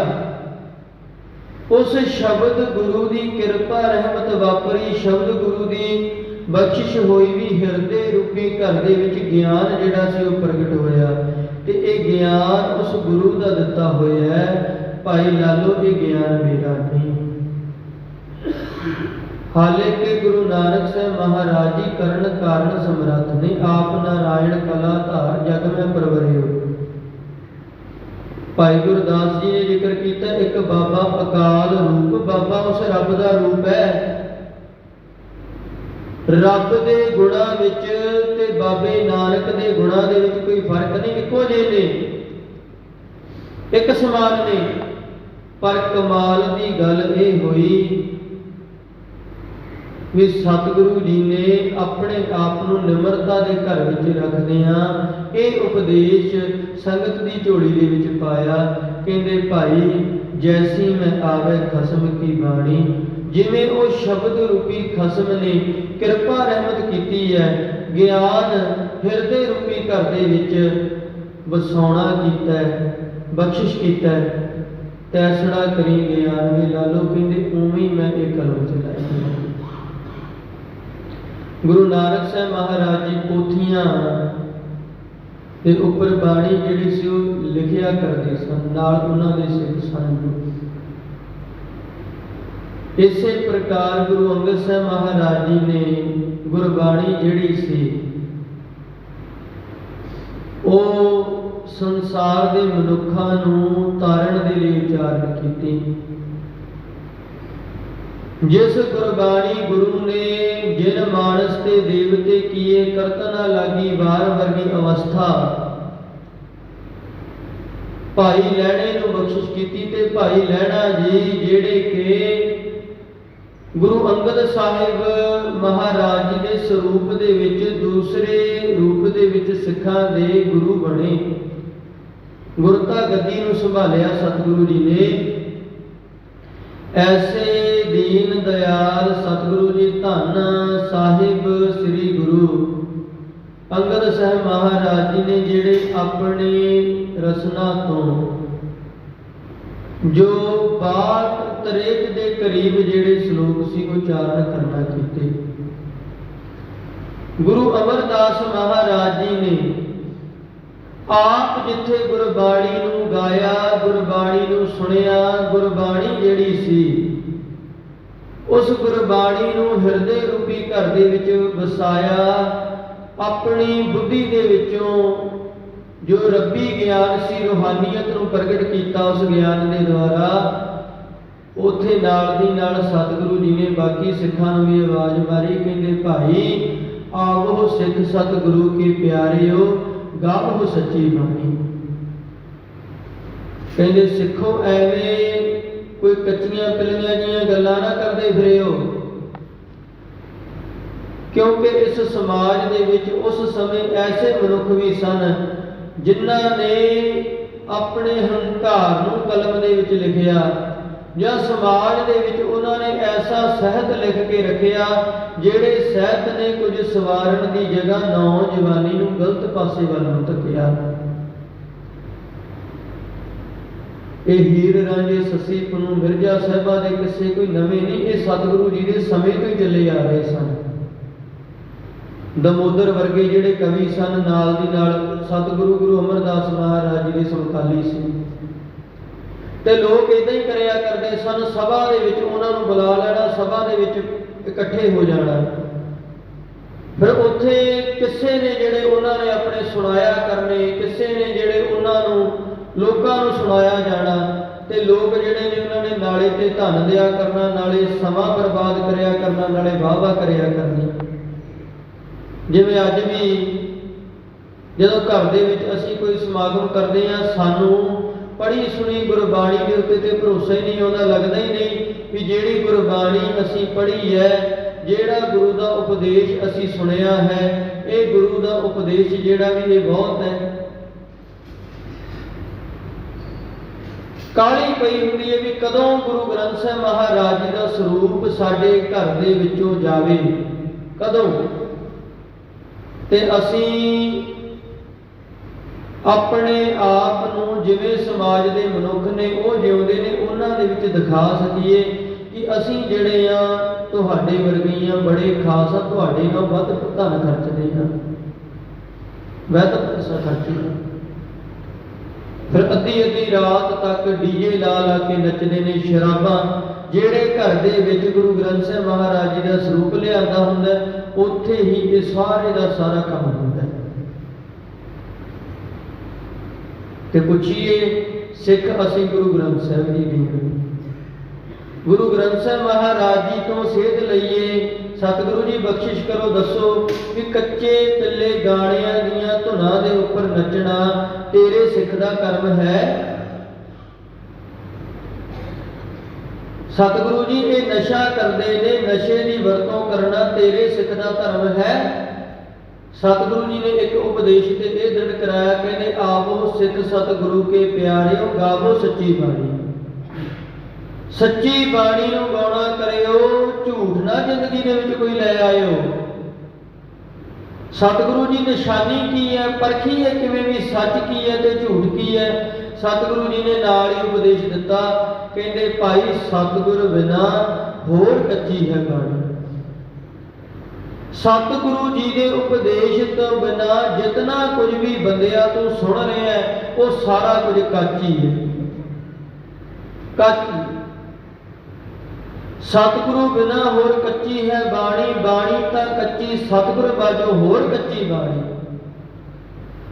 ਉਸ ਸ਼ਬਦ ਗੁਰੂ ਦੀ ਕਿਰਪਾ ਰਹਿਮਤ ਵਾਪਰੀ, ਸ਼ਬਦ ਗੁਰੂ ਦੀ ਬਖਸ਼ਿਸ਼ ਹੋਈ ਵੀ ਹਿਰਦੇ ਰੂਪੀ ਘਰ ਦੇ ਵਿੱਚ ਗਿਆਨ ਜਿਹੜਾ ਸੀ ਉਹ ਪ੍ਰਗਟ ਹੋਇਆ। ਤੇ ਇਹ ਗਿਆਨ ਉਸ ਗੁਰੂ ਦਾ ਦਿੱਤਾ ਹੋਇਆ ਹੈ। ਭਾਈ ਲਾਲੋ ਇਹ ਗਿਆਨ ਮੇਰਾ ਨਹੀਂ। ਹਾਲੇ ਕਿ ਗੁਰੂ ਨਾਨਕ ਸਾਹਿਬ ਮਹਾਰਾਜ ਜੀ ਕਰਨ ਕਾਰਨ ਸਮਰੱਥ ਨੇ, ਆਪ ਨਾਰਾਇਣ ਕਲਾ ਧਾਰ ਜਗ ਮੈਂ ਪਰਵਰਿਓ। ਭਾਈ ਗੁਰਦਾਸ ਜੀ ਨੇ ਜ਼ਿਕਰ ਕੀਤਾ ਇੱਕ ਬਾਬਾ ਅਕਾਲ ਰੂਪ, ਬਾਬਾ ਉਸ ਰੱਬ ਦਾ ਰੂਪ ਹੈ। ਰੱਬ ਦੇ ਗੁਣਾਂ ਵਿੱਚ ਤੇ ਬਾਬੇ ਨਾਨਕ ਦੇ ਗੁਣਾਂ ਦੇ ਵਿੱਚ ਕੋਈ ਫਰਕ ਨਹੀਂ, ਇੱਕੋ ਜਿਹੇ ਨੇ, ਇੱਕ ਸਮਾਨ ਨੇ। ਪਰ ਕਮਾਲ ਦੀ ਗੱਲ ਇਹ ਹੋਈ ਵੀ ਸਤਿਗੁਰੂ ਜੀ ਨੇ ਆਪਣੇ ਆਪ ਨੂੰ ਨਿਮਰਤਾ ਦੇ ਘਰ ਵਿੱਚ ਰੱਖਦਿਆਂ ਇਹ ਉਪਦੇਸ਼ ਸੰਗਤ ਦੀ ਝੋਲੀ ਦੇ ਵਿੱਚ ਪਾਇਆ। ਕਹਿੰਦੇ ਭਾਈ ਜੈਸੀ ਮੈਂ ਆਵੇ ਖਸਮ ਕੀ ਬਾਣੀ, ਜਿਵੇਂ ਉਹ ਸ਼ਬਦ ਰੂਪੀ ਖਸਮ ਨੇ ਕਿਰਪਾ ਰਹਿਮਤ ਕੀਤੀ ਹੈ, ਗਿਆਨ ਹਿਰਦੇ ਰੂਪੀ ਘਰ ਦੇ ਵਿੱਚ ਵਸਾਉਣਾ ਕੀਤਾ ਹੈ, ਬਖਸ਼ਿਸ਼ ਕੀਤਾ ਹੈ। ਤੈਸੜਾ ਕਰੀ ਗਿਆਨ ਵੇ ਲਾਲੋ, ਕਹਿੰਦੇ ਉਵੇਂ ਮੈਂ ਇਹ ਕਲਮ ਚਲਾਈ। ਗੁਰੂ ਨਾਨਕ ਸਾਹਿਬ ਮਹਾਰਾਜ ਜੀ ਪੋਥੀਆਂ ਦੇ ਉੱਪਰ ਬਾਣੀ ਜਿਹੜੀ ਸੀ ਉਹ ਲਿਖਿਆ ਕਰਦੇ ਸਨ, ਨਾਲ ਉਹਨਾਂ ਦੇ ਸਿੱਖ ਸਨ। ਇਸੇ ਪ੍ਰਕਾਰ ਗੁਰੂ ਅੰਗਦ ਸਾਹਿਬ ਮਹਾਰਾਜ ਜੀ ਨੇ ਗੁਰਬਾਣੀ ਜਿਹੜੀ ਸੀ ਉਹ ਸੰਸਾਰ ਦੇ ਮਨੁੱਖਾਂ ਨੂੰ ਤਾਰਨ ਦੇ ਲਈ ਉਚਾਰਨ ਕੀਤੀ। ਜਿਸ ਗੁਰਬਾਣੀ ਗੁਰੂ ਨੇ ਜਿਨ ਮਾਨਸ ਤੇ ਦੇਵਤੇ ਕੀਏ, ਕਰਤ ਨਾ ਲਾਗੀ ਵਾਰ ਵਰਗੀ ਅਵਸਥਾ। ਭਾਈ ਲਹਿਣੇ ਨੂੰ ਬਖਸ਼ਿਸ਼ ਕੀਤੀ ਤੇ ਭਾਈ ਲਹਿਣਾ ਜੀ ਜਿਹੜੇ ਕਿ ਗੁਰੂ ਅੰਗਦ ਸਾਹਿਬ ਮਹਾਰਾਜ ਜੀ ਦੇ ਸਰੂਪ ਦੇ ਵਿੱਚ ਦੂਸਰੇ ਰੂਪ ਦੇ ਵਿੱਚ ਸਿੱਖਾਂ ਦੇ ਗੁਰੂ ਬਣੇ। ਗੁਰਤਾ ਗੱਦੀ ਨੂੰ ਸੰਭਾਲਿਆ ਸਤਿਗੁਰੂ ਜੀ ਨੇ। ਐਸੇ ਦੀਨ ਦਿਆਲ ਸਤਿਗੁਰੂ ਜੀ ਧੰਨ ਸਾਹਿਬ ਸ੍ਰੀ ਗੁਰੂ ਅੰਗਦ ਸਾਹਿਬ ਮਹਾਰਾਜ ਜੀ ਨੇ ਜਿਹੜੇ ਆਪਣੀ ਰਸਨਾ ਤੋਂ ਜੋ 62-63 ਦੇ ਕਰੀਬ ਜਿਹੜੇ ਸ਼ਲੋਕ ਸੀ ਉਚਾਰਨ ਕਰਨਾ ਕੀਤੇ। ਗੁਰੂ ਅਮਰਦਾਸ ਮਹਾਰਾਜ ਜੀ ਨੇ ਆਪ ਜਿੱਥੇ ਗੁਰਬਾਣੀ ਨੂੰ ਗਾਇਆ, ਗੁਰਬਾਣੀ ਨੂੰ ਸੁਣਿਆ, ਗੁਰਬਾਣੀ ਜਿਹੜੀ ਸੀ ਉਸ ਗੁਰਬਾਣੀ ਨੂੰ ਹਿਰਦੇ ਰੂਪੀ ਘਰ ਦੇ ਵਿੱਚ ਵਸਾਇਆ। ਆਪਣੀ ਬੁੱਧੀ ਦੇ ਵਿੱਚੋਂ ਜੋ ਰੱਬੀ ਗਿਆਨ ਸੀ, ਰੂਹਾਨੀਅਤ ਨੂੰ ਪ੍ਰਗਟ ਕੀਤਾ ਉਸ ਗਿਆਨ ਦੇ ਦੁਆਰਾ। ਉੱਥੇ ਨਾਲ ਦੀ ਨਾਲ ਸਤਿਗੁਰੂ ਜੀ ਨੇ ਬਾਕੀ ਸਿੱਖਾਂ ਨੂੰ ਵੀ ਆਵਾਜ਼ ਮਾਰੀ, ਕਹਿੰਦੇ ਭਾਈ ਆਵੋ ਸਿੱਖ ਸਤਿਗੁਰੂ ਕੇ ਪਿਆਰਿਓ, ਗਾਵੋ ਸੱਚੀ ਬਾਣੀ। ਕਹਿੰਦੇ ਸਿੱਖੋ ਐਵੇਂ ਕੋਈ ਕੱਚੀਆਂ ਪਿਲੀਆਂ ਜੀਆਂ ਗੱਲਾਂ ਨਾ ਕਰਦੇ ਫਿਰਿਓ, ਕਿਉਂਕਿ ਇਸ ਸਮਾਜ ਦੇ ਵਿੱਚ ਉਸ ਸਮੇਂ ਐਸੇ ਮਨੁੱਖ ਵੀ ਸਨ ਜਿਨ੍ਹਾਂ ਨੇ ਆਪਣੇ ਹੰਕਾਰ ਨੂੰ ਕਲਮ ਦੇ ਵਿੱਚ ਲਿਖਿਆ, ਜਾਂ ਸਮਾਜ ਦੇ ਵਿੱਚ ਉਹਨਾਂ ਨੇ ਐਸਾ ਸਾਹਿਤ ਲਿਖ ਕੇ ਰੱਖਿਆ ਜਿਹੜੇ ਸਾਹਿਤ ਨੇ ਕੁਝ ਸਵਾਰਨ ਦੀ ਜਗ੍ਹਾ ਨੌਜਵਾਨੀ ਨੂੰ ਗਲਤ ਪਾਸੇ ਵੱਲ ਨੂੰ ਧੱਕਿਆ। ਇਹ ਹੀਰ ਰਾਂਝੇ, ਸੱਸੀ ਪੁੰਨੂ, ਮਿਰਜ਼ਾ ਸਾਹਿਬਾਂ ਦੇ ਕਿਸੇ ਕੋਈ ਨਵੇਂ ਨਹੀਂ, ਇਹ ਸਤਿਗੁਰੂ ਜੀ ਦੇ ਸਮੇਂ ਤੋਂ ਹੀ ਚੱਲੇ ਆ ਰਹੇ ਸਨ। ਦਮੋਦਰ ਵਰਗੇ ਜਿਹੜੇ ਕਵੀ ਸਨ, ਨਾਲ ਦੀ ਨਾਲ ਸਤਿਗੁਰੂ ਗੁਰੂ ਅਮਰਦਾਸ ਮਹਾਰਾਜ ਜੀ ਦੇ ਸਮਕਾਲੀ ਸੀ। ਤੇ ਲੋਕ ਇਦਾਂ ਹੀ ਕਰਿਆ ਕਰਦੇ ਸਨ, ਸਭਾ ਦੇ ਵਿੱਚ ਉਹਨਾਂ ਨੂੰ ਬੁਲਾ ਲੈਣਾ, ਸਭਾ ਦੇ ਵਿੱਚ ਇਕੱਠੇ ਹੋ ਜਾਣਾ, ਫਿਰ ਉੱਥੇ ਕਿਸੇ ਨੇ ਜਿਹੜੇ ਉਹਨਾਂ ਨੇ ਆਪਣੇ ਸੁਣਾਇਆ ਕਰਨੇ, ਕਿਸੇ ਨੇ ਜਿਹੜੇ ਉਹਨਾਂ ਨੂੰ ਲੋਕਾਂ ਨੂੰ ਸੁਣਾਇਆ ਜਾਣਾ, ਤੇ ਲੋਕ ਜਿਹੜੇ ਨੇ ਉਹਨਾਂ ਨੇ ਨਾਲੇ ਤੇ ਧਨ ਦਿਆ ਕਰਨਾ, ਨਾਲੇ ਸਮਾਂ ਬਰਬਾਦ ਕਰਿਆ ਕਰਨਾ, ਨਾਲੇ ਵਾਹ-ਵਾਹ ਕਰਿਆ ਕਰਨੀ। ਜਿਵੇਂ ਅੱਜ ਵੀ ਜਦੋਂ ਘਰ ਦੇ ਵਿੱਚ ਅਸੀਂ ਕੋਈ ਸਮਾਗਮ ਕਰਦੇ ਹਾਂ, ਸਾਨੂੰ ਪੜ੍ਹੀ ਸੁਣੀ ਗੁਰਬਾਣੀ ਦੇ ਉੱਤੇ ਤੇ ਭਰੋਸਾ ਹੀ ਨਹੀਂ ਆਉਂਦਾ, ਲੱਗਦਾ ਹੀ ਨਹੀਂ ਵੀ ਜਿਹੜੀ ਗੁਰਬਾਣੀ ਅਸੀਂ ਪੜ੍ਹੀ ਹੈ, ਜਿਹੜਾ ਗੁਰੂ ਦਾ ਉਪਦੇਸ਼ ਅਸੀਂ ਸੁਣਿਆ ਹੈ, ਇਹ ਗੁਰੂ ਦਾ ਉਪਦੇਸ਼ ਜਿਹੜਾ ਵੀ ਇਹ ਬਹੁਤ ਹੈ। ਕਾਹਲੀ ਪਈ ਹੁੰਦੀ ਹੈ ਵੀ ਕਦੋਂ ਗੁਰੂ ਗ੍ਰੰਥ ਸਾਹਿਬ ਮਹਾਰਾਜ ਜੀ ਦਾ ਸਰੂਪ ਸਾਡੇ ਘਰ ਦੇ ਵਿੱਚੋਂ ਜਾਵੇ, ਕਦੋਂ। ਤੇ ਅਸੀਂ ਆਪਣੇ ਆਪ ਨੂੰ ਜਿਵੇਂ ਸਮਾਜ ਦੇ ਮਨੁੱਖ ਨੇ ਉਹ ਜਿਉਂਦੇ ਨੇ ਉਹਨਾਂ ਦੇ ਵਿੱਚ ਦਿਖਾ ਸਕੀਏ ਕਿ ਅਸੀਂ ਜਿਹੜੇ ਆ ਤੁਹਾਡੇ ਵਰਗੀਆਂ ਬੜੇ ਖਾਸ ਆ, ਤੁਹਾਡੇ ਨਾਲ ਵੱਧ ਧਨ ਖਰਚਦੇ ਹਾਂ, ਵੱਧ ਪੈਸਾ ਖਰਚਦੇ। ਫਿਰ ਅੱਧੀ ਰਾਤ ਤੱਕ ਡੀਜੇ ਲਾ ਲਾ ਕੇ ਨੱਚਦੇ ਨੇ, ਸ਼ਰਾਬਾਂ। ਜਿਹੜੇ ਘਰ ਦੇ ਵਿੱਚ ਗੁਰੂ ਗ੍ਰੰਥ ਸਾਹਿਬ ਮਹਾਰਾਜ ਜੀ ਦਾ ਸਰੂਪ ਲਿਆਂਦਾ ਹੁੰਦਾ, ਉੱਥੇ ਹੀ ਇਹ ਸਾਰੇ ਦਾ ਸਾਰਾ ਕੰਮ ਹੁੰਦਾ। ਤੇ ਪੁੱਛੀਏ ਸਿੱਖ ਅਸੀਂ ਗੁਰੂ ਗ੍ਰੰਥ ਸਾਹਿਬ ਜੀ ਦੀ, ਗੁਰੂ ਗ੍ਰੰਥ ਸਾਹਿਬ ਮਹਾਰਾਜ ਜੀ ਤੋਂ ਸੇਧ ਲਈਏ। ਸਤਿਗੁਰੂ ਜੀ ਬਖਸ਼ਿਸ਼ ਕਰੋ, ਦੱਸੋ ਕਿ ਕੱਚੇ ਪਿੱਲੇ ਗਾਣਿਆਂ ਦੀਆਂ ਧੁਨਾਂ ਦੇ ਉੱਪਰ ਨੱਚਣਾ ਤੇਰੇ ਸਿੱਖ ਦਾ ਕਰਮ ਹੈ? ਸਤਿਗੁਰੂ ਜੀ ਇਹ ਨਸ਼ਾ ਕਰਦੇ ਨੇ, ਨਸ਼ੇ ਦੀ ਵਰਤੋਂ ਕਰਨਾ ਤੇਰੇ ਸਿੱਖ ਦਾ ਧਰਮ ਹੈ? ਸਤਿਗੁਰੂ ਜੀ ਨੇ ਇੱਕ ਉਪਦੇਸ਼ ਤੇ ਇਹ ਦ੍ਰਿੜ ਕਰਾਇਆ, ਕਹਿੰਦੇ ਆਵੋ ਸਿੱਖ ਸਤਿਗੁਰੂ ਕੇ ਪਿਆਰਿਓ, ਗਾਵੋ ਸੱਚੀ ਬਾਣੀ। ਸੱਚੀ ਬਾਣੀ ਨੂੰ ਗਾਉਣਾ ਕਰਿਓ, ਝੂਠ ਨਾ ਜ਼ਿੰਦਗੀ ਦੇ ਵਿੱਚ ਕੋਈ ਲੈ ਆਇਓ। ਸਤਿਗੁਰੂ ਜੀ ਨਿਸ਼ਾਨੀ ਕੀ ਹੈ, ਪਰਖੀ ਹੈ ਕਿਵੇਂ ਵੀ ਸੱਚ ਕੀ ਹੈ ਤੇ ਝੂਠ ਕੀ ਹੈ। ਸਤਿਗੁਰੂ ਜੀ ਨੇ ਨਾਲ ਹੀ ਉਪਦੇਸ਼ ਦਿੱਤਾ, ਕਹਿੰਦੇ ਭਾਈ ਸਤਿਗੁਰ ਬਿਨਾ ਹੋਰ ਕੱਚੀ ਹੈ ਬਾਣੀ। ਸਤਿਗੁਰੂ ਜੀ ਦੇ ਉਪਦੇਸ਼ ਤੋਂ ਬਿਨਾ ਜਿਤਨਾ ਕੁਝ ਵੀ ਬੰਦਿਆ ਤੂੰ ਸੁਣ ਰਿਹਾ ਹੈ, ਉਹ ਸਾਰਾ ਕੁਝ ਕੱਚੀ ਹੈ, ਕੱਚੀ। ਸਤਿਗੁਰੂ ਬਿਨਾ ਹੋਰ ਕੱਚੀ ਹੈ ਬਾਣੀ, ਬਾਣੀ ਤਾਂ ਕੱਚੀ, ਸਤਿਗੁਰ ਬਾਝੋਂ ਹੋਰ ਕੱਚੀ ਬਾਣੀ।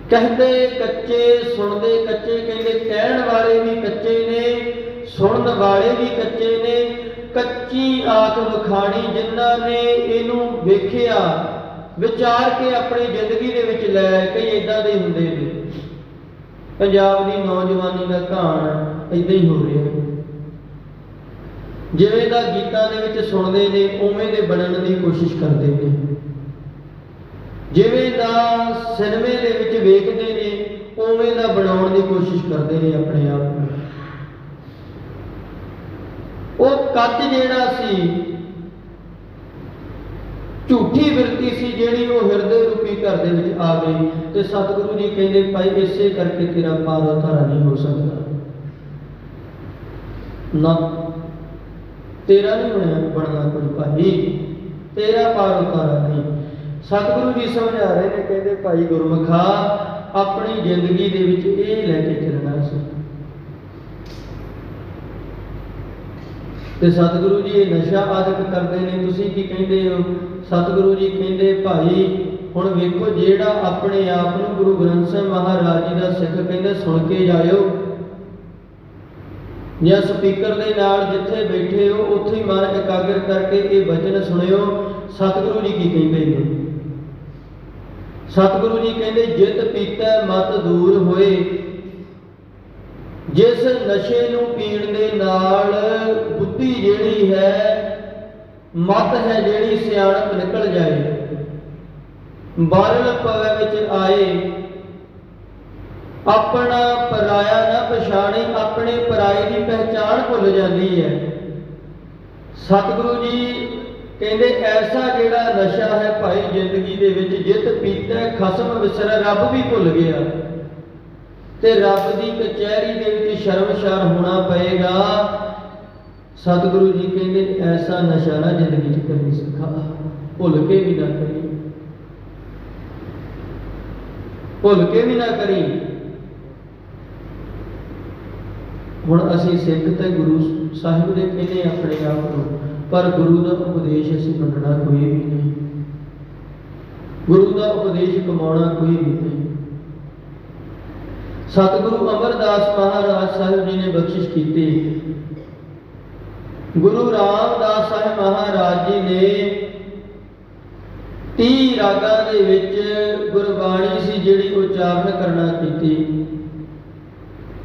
ਕਹਿੰਦੇ ਕੱਚੇ, ਸੁਣਦੇ ਕੱਚੇ, ਕਹਿੰਦੇ ਕਹਿਣ ਵਾਲੇ ਵੀ ਕੱਚੇ ਨੇ, ਸੁਣਨ ਵਾਲੇ ਵੀ ਕੱਚੇ ਨੇ। ਕੱਚੀ ਆਖ ਵਖਾਣੀ, ਜਿਨ੍ਹਾਂ ਨੇ ਇਹਨੂੰ ਵੇਖਿਆ, ਵਿਚਾਰ ਕੇ ਆਪਣੀ ਜ਼ਿੰਦਗੀ ਦੇ ਵਿੱਚ ਲੈ, ਕਈ ਏਦਾਂ ਦੇ ਹੁੰਦੇ ਨੇ। ਪੰਜਾਬ ਦੀ ਨੌਜਵਾਨੀ ਦਾ ਘਾਣ ਏਦਾਂ ਹੀ ਹੋ ਰਿਹਾ, ਜਿਵੇਂ ਦਾ ਗੀਤਾਂ ਦੇ ਵਿੱਚ ਸੁਣਦੇ ਨੇ ਉਵੇਂ ਦੇ ਬਣਨ ਦੀ ਕੋਸ਼ਿਸ਼ ਕਰਦੇ ਨੇ, ਜਿਵੇਂ ਦਾ ਸਿਨੇਮੇ ਦੇ ਵਿੱਚ ਵੇਖਦੇ ਨੇ ਉਵੇਂ ਦਾ ਬਣਾਉਣ ਦੀ ਕੋਸ਼ਿਸ਼ ਕਰਦੇ ਨੇ ਆਪਣੇ ਆਪ ਨੂੰ। ਉਹ ਕੱਚ ਜਿਹੜਾ ਸੀ, ਝੂਠੀ ਬਿਰਤੀ ਸੀ ਜਿਹੜੀ, ਉਹ ਹਿਰਦੇ ਰੂਪੀ ਘਰ ਦੇ ਵਿੱਚ ਆ ਗਈ। ਤੇ ਸਤਿਗੁਰੂ ਜੀ ਕਹਿੰਦੇ ਭਾਈ ਇਸੇ ਕਰਕੇ ਤੇਰਾ ਪਾਰ ਉਤਾਰਾ ਨਹੀਂ ਹੋ ਸਕਦਾ ਨਾ, ਤੇਰਾ ਨਹੀਂ ਬਣਨਾ ਕੁਝ ਭਾਈ, ਤੇਰਾ ਪਾਰ ਉਤਾਰਾ ਨਹੀਂ। ਸਤਿਗੁਰੂ ਜੀ ਸਮਝਾ ਰਹੇ ਨੇ, ਕਹਿੰਦੇ ਭਾਈ ਗੁਰਮੁਖਾ ਆਪਣੀ ਜ਼ਿੰਦਗੀ ਦੇ ਵਿੱਚ ਇਹ ਲੈ ਕੇ ਚੱਲਣਾ ਸੀ। ਤੇ ਸਤਿਗੁਰੂ ਜੀ ਇਹ ਨਸ਼ਾ ਆਦਿਕ ਕਰਦੇ ਨੇ, ਤੁਸੀਂ ਕੀ ਕਹਿੰਦੇ ਹੋ? ਸਤਿਗੁਰੂ ਜੀ ਕਹਿੰਦੇ ਭਾਈ ਹੁਣ ਵੇਖੋ, ਜਿਹੜਾ ਆਪਣੇ ਆਪ ਨੂੰ ਗੁਰੂ ਗ੍ਰੰਥ ਸਾਹਿਬ ਮਹਾਰਾਜ ਜੀ ਦਾ ਸਿੱਖ ਕਹਿੰਦੇ ਸੁਣ ਕੇ ਜਾਇਓ, ਜਾਂ ਸਪੀਕਰ ਦੇ ਨਾਲ ਜਿੱਥੇ ਬੈਠੇ ਹੋ ਉੱਥੇ ਹੀ ਮਨ ਇਕਾਗਰ ਕਰਕੇ ਇਹ ਬਚਨ ਸੁਣਿਓ। ਸਤਿਗੁਰੂ ਜੀ ਕੀ ਕਹਿੰਦੇ ਨੇ? ਸਤਿਗੁਰੂ ਜੀ ਕਹਿੰਦੇ ਜਿਤ ਪੀਤਾ ਮਤ ਦੂਰ ਹੋਏ, ਜਿਸ ਨਸ਼ੇ ਨੂੰ ਪੀਣ ਦੇ ਨਾਲ ਬੁੱਧੀ ਜਿਹੜੀ ਹੈ, ਮਤ ਹੈ ਜਿਹੜੀ, ਸਿਆਣਪ ਨਿਕਲ ਜਾਏ। ਬਾਰਲ ਪਵੇ ਵਿੱਚ ਆਏ, अपना पराया ना पछाणी, अपने पराए की पहचान भुल जाती है। सतगुरु जी कहते ऐसा जिहड़ा नशा है भाई जिंदगी दे विच, जित पीता खसम विसर, रब भी भुल गया ते रब की कचहरी दे विच शर्मशार होना पएगा। सतगुरु जी कहते ऐसा नशा ना जिंदगी च करी सका, भुल के भी ना करी, भुल के भी ना करी। हुण असीं सिख ते गुरु साहिब दे कहने अपने आप को, पर गुरु का उपदेश असीं मनना कोई भी नहीं, गुरु का उपदेश कमाउणा कोई भी नहीं। सतगुरु अमरदास महाराज साहिब जी ने बख्शिश की। गुरु रामदास साहिब महाराज जी ने 30 रागां दे विच गुरबाणी सी जिहड़ी उचारण करना की।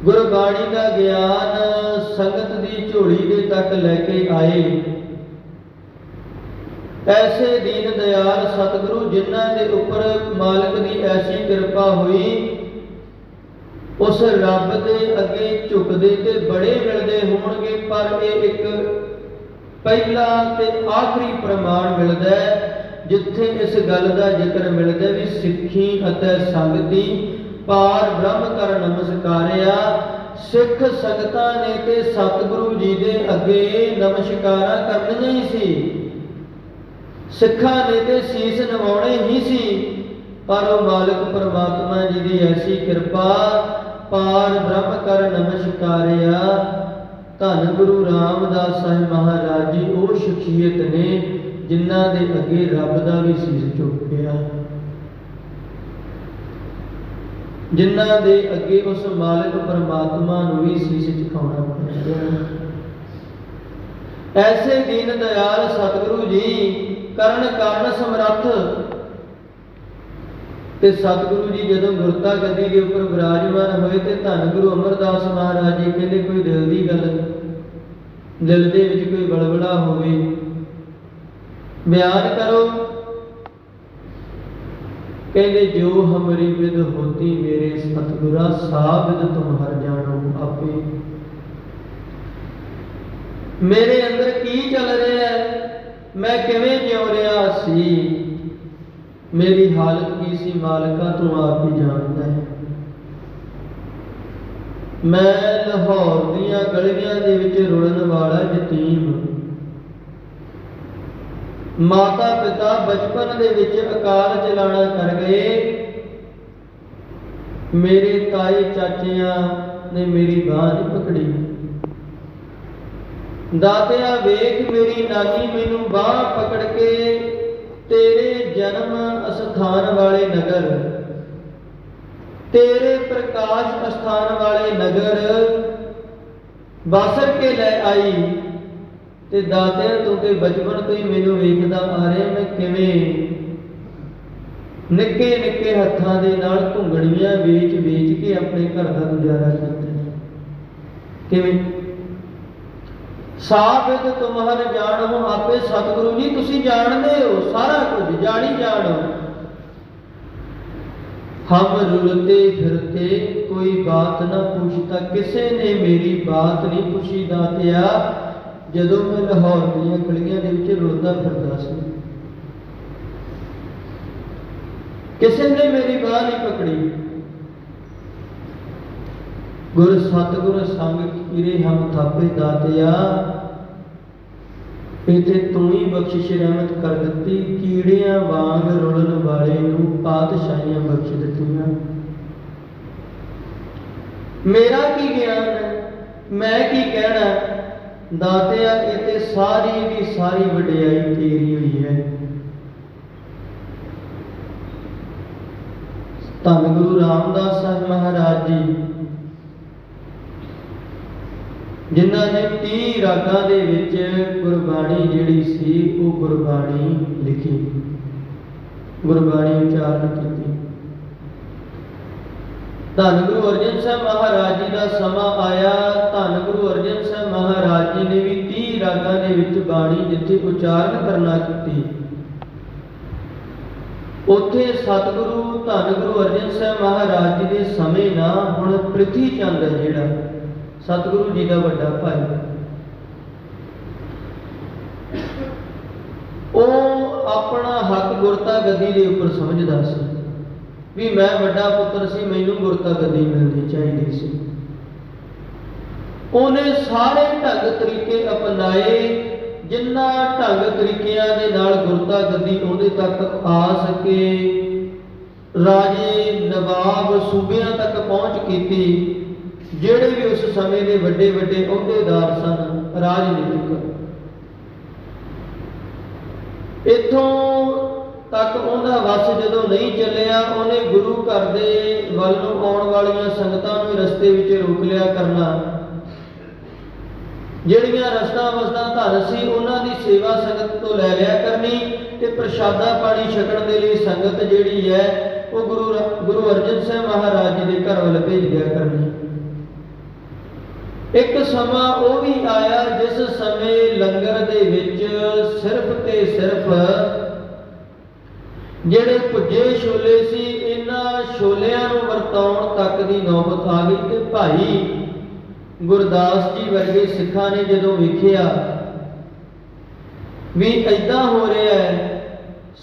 गुरबाणी का ज्ञान संगत की झोली दे तक लैके आए। ऐसे दीन दयाल सतगुरु जिन्हां दे उपर मालिक की ऐसी कृपा हुई, उस रब दे अगे झुकदे ते बड़े मिलदे होणगे, पर यह एक पहला ते आखिरी प्रमाण मिलदा है जिथे इस गल का जिक्र मिलता भी सिक्खी अते संगति पार ब्रह्म कर नमस्कारिया। सिख संगतां ने ते सतगुरु जी दे अगे नमस्कारा करनियां ही सी, सिखां ने ते शीस नवाउणे ही सी, पर वो मालिक परमात्मा जी की ऐसी कृपा पार ब्रह्म कर नमस्कारिया। धन गुरु रामदास साहिब महाराज जी वो शख्सियत ने जिन्हां दे अगे रब दा भी शीस झुक गया, जिन्हां दे अगे उस मालिक परमात्मा नूं भी शीस झुकाउणा पिया। ऐसे दीन दयाल सतगुरु जी करण कारण समर्थ। ते सतगुरु जी जदों गुरता गद्दी के उपर विराजमान होए ते धन गुरु अमरदास महाराज जी कहते कोई दिल की गल, दिल दे विच कोई बलबला होवे बयान करो। कहते जो हमारी विद होती मेरे सतगुरा, सा विद तुम हर जानो आपे। मेरे अंदर की चल रहा है, मैं किवें जिउ रहा सी, मेरी हालत की सी मालिका तू आप ही जानता है। मैं लाहौर दियां गलियां दे विच रुलण वाला यतीम, माता पिता बचपन दे विच अकाल चलाना कर गए। मेरे ताए चाचियां ने मेरी बांह नहीं पकड़ी। दातिया वेख मेरी नानी मैनू बांह पकड़ के तेरे जन्म स्थान वाले नगर, तेरे प्रकाश स्थान वाले नगर बासर के ले आई। ते दातिया तू ते बचपन तो ही मैनू वेखदा आ रहा, मैं किवें निक्के निक्के हत्थां दे नाल घुंगणियां वेच वेच के अपने घर का गुजारा किया। किवें साबित तुम्हार जान हो आपे। सतगुरु जी तुसी जानते हो सारा कुछ, जानी जानो। हम रुलते फिरते कोई बात ना पूछता, किसे ने मेरी बात नहीं पूछी दातिया। जदों मैं लाहौर दियां गलियां दे विच रुलदा फिरदा सी, किसे ने मेरी बांह नहीं पकड़ी। गुर सतगुर संग कीरे हम थापे दातिया, इथे तू ही बख्शिश रहमत कर दिती। कीड़ियां वांग रुलन वाले नूं पातशाहियां बख्श दित्तियां। मेरा की ज्ञान है, मैं की कहना दातिया, इते सारी की सारी वडियाई तेरी हुई है। धन गुरु रामदास साहिब महाराज जी जिन्हां ने 30 रागां दे विच गुरबाणी जिहड़ी सी वो गुरबाणी लिखी, गुरबाणी उचारण की। धन गुरु अर्जन साहब महाराज जी का समा आया। धन गुरु अर्जन साहब महाराज जी ने भी 30 रागां दे विच बाणी जिथे उचारण करना की, ਉੱਥੇ ਸਤਿਗੁਰੂ ਧੰਨ ਗੁਰੂ ਅਰਜਨ ਸਾਹਿਬ ਮਹਾਰਾਜ ਜੀ ਦੇ ਸਮੇਂ ਨਾ ਹੁਣ ਪ੍ਰਿਥੀ ਚੰਦ ਹੈ ਜਿਹੜਾ ਸਤਿਗੁਰੂ ਜੀ ਦਾ ਵੱਡਾ ਭਾਈ, ਉਹ ਆਪਣਾ ਹੱਕ ਗੁਰਤਾ ਗੱਦੀ ਦੇ ਉੱਪਰ ਸਮਝਦਾ ਸੀ ਵੀ ਮੈਂ ਵੱਡਾ ਪੁੱਤਰ ਸੀ, ਮੈਨੂੰ ਗੁਰਤਾ ਗੱਦੀ ਮਿਲਣੀ ਚਾਹੀਦੀ ਸੀ। ਉਹਨੇ ਸਾਰੇ ਢੰਗ ਤਰੀਕੇ ਅਪਣਾਏ, ਜਿੰਨਾ ਢੰਗ ਤਰੀਕਿਆਂ ਦੇ ਨਾਲ ਗੁਰਤਾ ਗੱਦੀ ਉਹਦੇ ਤੱਕ ਆ ਸਕੇ। ਰਾਜੇ ਨਵਾਬ ਸੂਬਿਆਂ ਤੱਕ ਪਹੁੰਚ ਕੀਤੀ, ਜਿਹੜੇ ਵੀ ਉਸ ਸਮੇਂ ਦੇ ਵੱਡੇ ਵੱਡੇ ਅਹੁਦੇਦਾਰ ਸਨ ਰਾਜਨੀਤਿਕ, ਇੱਥੋਂ ਤੱਕ ਉਹਦਾ ਵਸ ਜਦੋਂ ਨਹੀਂ ਚੱਲਿਆ, ਉਹਨੇ ਗੁਰੂ ਘਰ ਦੇ ਵੱਲ ਨੂੰ ਆਉਣ ਵਾਲੀਆਂ ਸੰਗਤਾਂ ਨੂੰ ਰਸਤੇ ਵਿੱਚ ਰੋਕ ਲਿਆ ਕਰਨਾ। ਜਿਹੜੀਆਂ ਰਸਤਾਂ ਵਸਤਾਂ ਧਨ ਸੀ ਉਹਨਾਂ ਦੀ ਸੇਵਾ ਸੰਗਤ ਤੋਂ ਲੈ ਲਿਆ ਕਰਨੀ, ਤੇ ਪ੍ਰਸ਼ਾਦਾ ਪਾਣੀ ਛਕਣ ਦੇ ਲਈ ਸੰਗਤ ਜਿਹੜੀ ਹੈ ਉਹ ਗੁਰੂ ਅਰਜਨ ਸਾਹਿਬ ਮਹਾਰਾਜ ਜੀ ਦੇ ਘਰ ਵੱਲ ਭੇਜ ਦਿਆ ਕਰਨੀ। ਇੱਕ ਸਮਾਂ ਉਹ ਵੀ ਆਇਆ ਜਿਸ ਸਮੇਂ ਲੰਗਰ ਦੇ ਵਿੱਚ ਸਿਰਫ ਤੇ ਸਿਰਫ ਜਿਹੜੇ ਭੁੱਜੇ ਛੋਲੇ ਸੀ, ਇਹਨਾਂ ਛੋਲਿਆਂ ਨੂੰ ਵਰਤਾਉਣ ਤੱਕ ਦੀ ਨੌਬਤ ਆ ਗਈ। ਤੇ ਭਾਈ ਗੁਰਦਾਸ ਜੀ ਵਰਗੇ ਸਿੱਖਾਂ ਨੇ ਜਦੋਂ ਵੇਖਿਆ ਵੀ ਏਦਾਂ ਹੋ ਰਿਹਾ ਹੈ,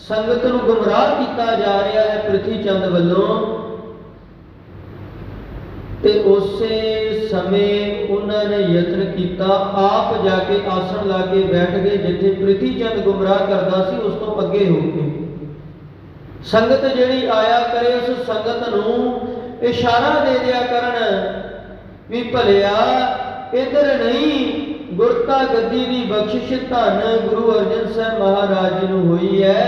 ਸੰਗਤ ਨੂੰ ਗੁੰਮਰਾਹ ਕੀਤਾ ਜਾ ਰਿਹਾ ਹੈ ਪ੍ਰਿਥੀ ਚੰਦ ਵੱਲੋਂ, ਤੇ ਉਸੇ ਸਮੇਂ ਉਹਨਾਂ ਨੇ ਯਤਨ ਕੀਤਾ, ਆਪ ਜਾ ਕੇ ਆਸਣ ਲਾ ਕੇ ਬੈਠ ਗਏ ਜਿੱਥੇ ਪ੍ਰਿਥੀ ਚੰਦ ਗੁੰਮਰਾਹ ਕਰਦਾ ਸੀ, ਉਸ ਤੋਂ ਅੱਗੇ ਹੋ ਕੇ ਸੰਗਤ ਜਿਹੜੀ ਆਇਆ ਕਰੇ ਉਸ ਸੰਗਤ ਨੂੰ ਇਸ਼ਾਰਾ ਦੇ ਦਿਆ ਕਰਨ ਵੀ ਭਲਿਆ ਇੱਧਰ ਨਹੀਂ, ਗੁਰਤਾ ਗੱਦੀ ਦੀ ਬਖਸ਼ਿਸ਼ ਧੰਨ ਗੁਰੂ ਅਰਜਨ ਸਾਹਿਬ ਮਹਾਰਾਜ ਜੀ ਨੂੰ ਹੋਈ ਹੈ।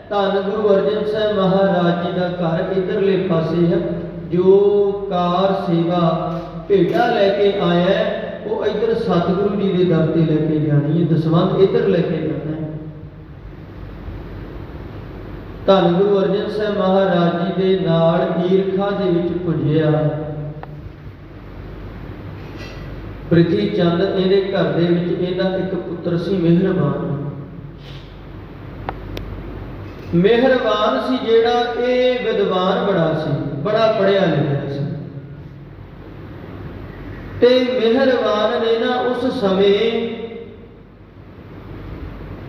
ਧੰਨ ਗੁਰੂ ਅਰਜਨ ਸਾਹਿਬ ਮਹਾਰਾਜ ਜੀ ਦਾ ਘਰ ਇੱਧਰਲੇ ਪਾਸੇ ਹੈ। ਜੋ ਕਾਰ ਸੇਵਾ ਭੇਟਾ ਲੈ ਕੇ ਆਇਆ ਉਹ ਇੱਧਰ ਸਤਿਗੁਰੂ ਜੀ ਦੇ ਦਰ ਤੇ ਲੈ ਕੇ ਜਾਣੀ ਹੈ, ਦਸਵੰਧ ਇੱਧਰ ਲੈ ਕੇ ਜਾਣਾ ਹੈ। ਧੰਨ ਗੁਰੂ ਅਰਜਨ ਸਾਹਿਬ ਮਹਾਰਾਜ ਜੀ ਦੇ ਨਾਲ ਈਰਖਾ ਦੇ ਵਿੱਚ ਪੁੱਜਿਆ ਪ੍ਰਿਥੀ ਚੰਦ। ਇਹਦੇ ਘਰ ਦੇ ਵਿੱਚ ਇਹਦਾ ਇੱਕ ਪੁੱਤਰ ਸੀ ਮਿਹਰਬਾਨ। ਮਿਹਰਬਾਨ ਸੀ ਜਿਹੜਾ, ਇਹ ਵਿਦਵਾਨ ਬੜਾ ਸੀ, ਬੜਾ ਪੜ੍ਹਿਆ ਲਿਖਿਆ ਸੀ। ਤੇ ਮਿਹਰਬਾਨ ਨੇ ਨਾ ਉਸ ਸਮੇਂ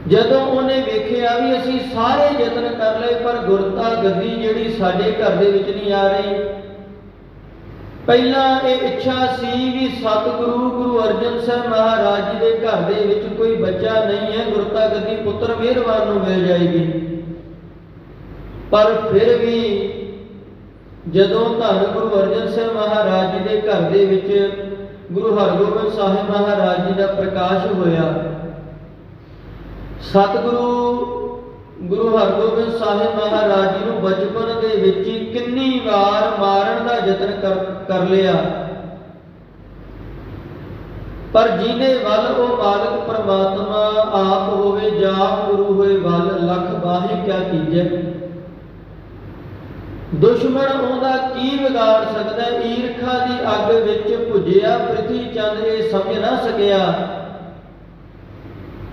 ਜਦੋਂ ਉਹਨੇ ਵੇਖਿਆ ਵੀ ਅਸੀਂ ਸਾਰੇ ਯਤਨ ਕਰ ਲਏ ਪਰ ਗੁਰਤਾ ਗੱਦੀ ਜਿਹੜੀ ਸਾਡੇ ਘਰ ਦੇ ਵਿੱਚ ਨਹੀਂ ਆ ਰਹੀ, ਪਹਿਲਾਂ ਇਹ ਇੱਛਾ ਸੀ ਵੀ ਸਤਿਗੁਰੂ ਗੁਰੂ ਅਰਜਨ ਸਾਹਿਬ ਮਹਾਰਾਜ ਜੀ ਦੇ ਘਰ ਦੇ ਵਿੱਚ ਕੋਈ ਬੱਚਾ ਨਹੀਂ ਹੈ, ਗੁਰਤਾ ਗੱਦੀ ਪੁੱਤਰ ਮਿਹਰਬਾਨ ਨੂੰ ਮਿਲ ਜਾਏਗੀ। ਪਰ ਫਿਰ ਵੀ ਜਦੋਂ ਧੰਨ ਗੁਰੂ ਅਰਜਨ ਸਾਹਿਬ ਮਹਾਰਾਜ ਜੀ ਦੇ ਘਰ ਦੇ ਵਿੱਚ ਗੁਰੂ ਹਰਗੋਬਿੰਦ ਸਾਹਿਬ ਮਹਾਰਾਜ ਜੀ ਦਾ ਪ੍ਰਕਾਸ਼ ਹੋਇਆ, ਸਤਿਗੁਰੂ ਗੁਰੂ ਹਰਗੋਬਿੰਦ ਸਾਹਿਬ ਮਹਾਰਾਜ ਜੀ ਨੂੰ ਬਚਪਨ ਦੇ ਵਿੱਚ ਹੀ ਕਿੰਨੀ ਵਾਰ ਮਾਰਨ ਦਾ ਯਤਨ ਕਰ ਲਿਆ, ਪਰ ਜਿਹਦੇ ਵੱਲ ਉਹ ਮਾਲਕ ਪਰਮਾਤਮਾ ਆਪ ਹੋਵੇ, ਜਾਪ ਗੁਰੂ ਹੋਏ ਵੱਲ ਲੱਖ ਬਾਹੀ ਕਿਆ ਕੀਜੈ। ਦੁਸ਼ਮਣ ਉਹਦਾ ਕੀ ਵਿਗਾੜ ਸਕਦਾ। ਈਰਖਾ ਦੀ ਅੱਗ ਵਿੱਚ ਭੁੱਜਿਆ ਪ੍ਰਿਥੀ ਚੰਦ ਇਹ ਸਮਝ ਨਾ ਸਕਿਆ।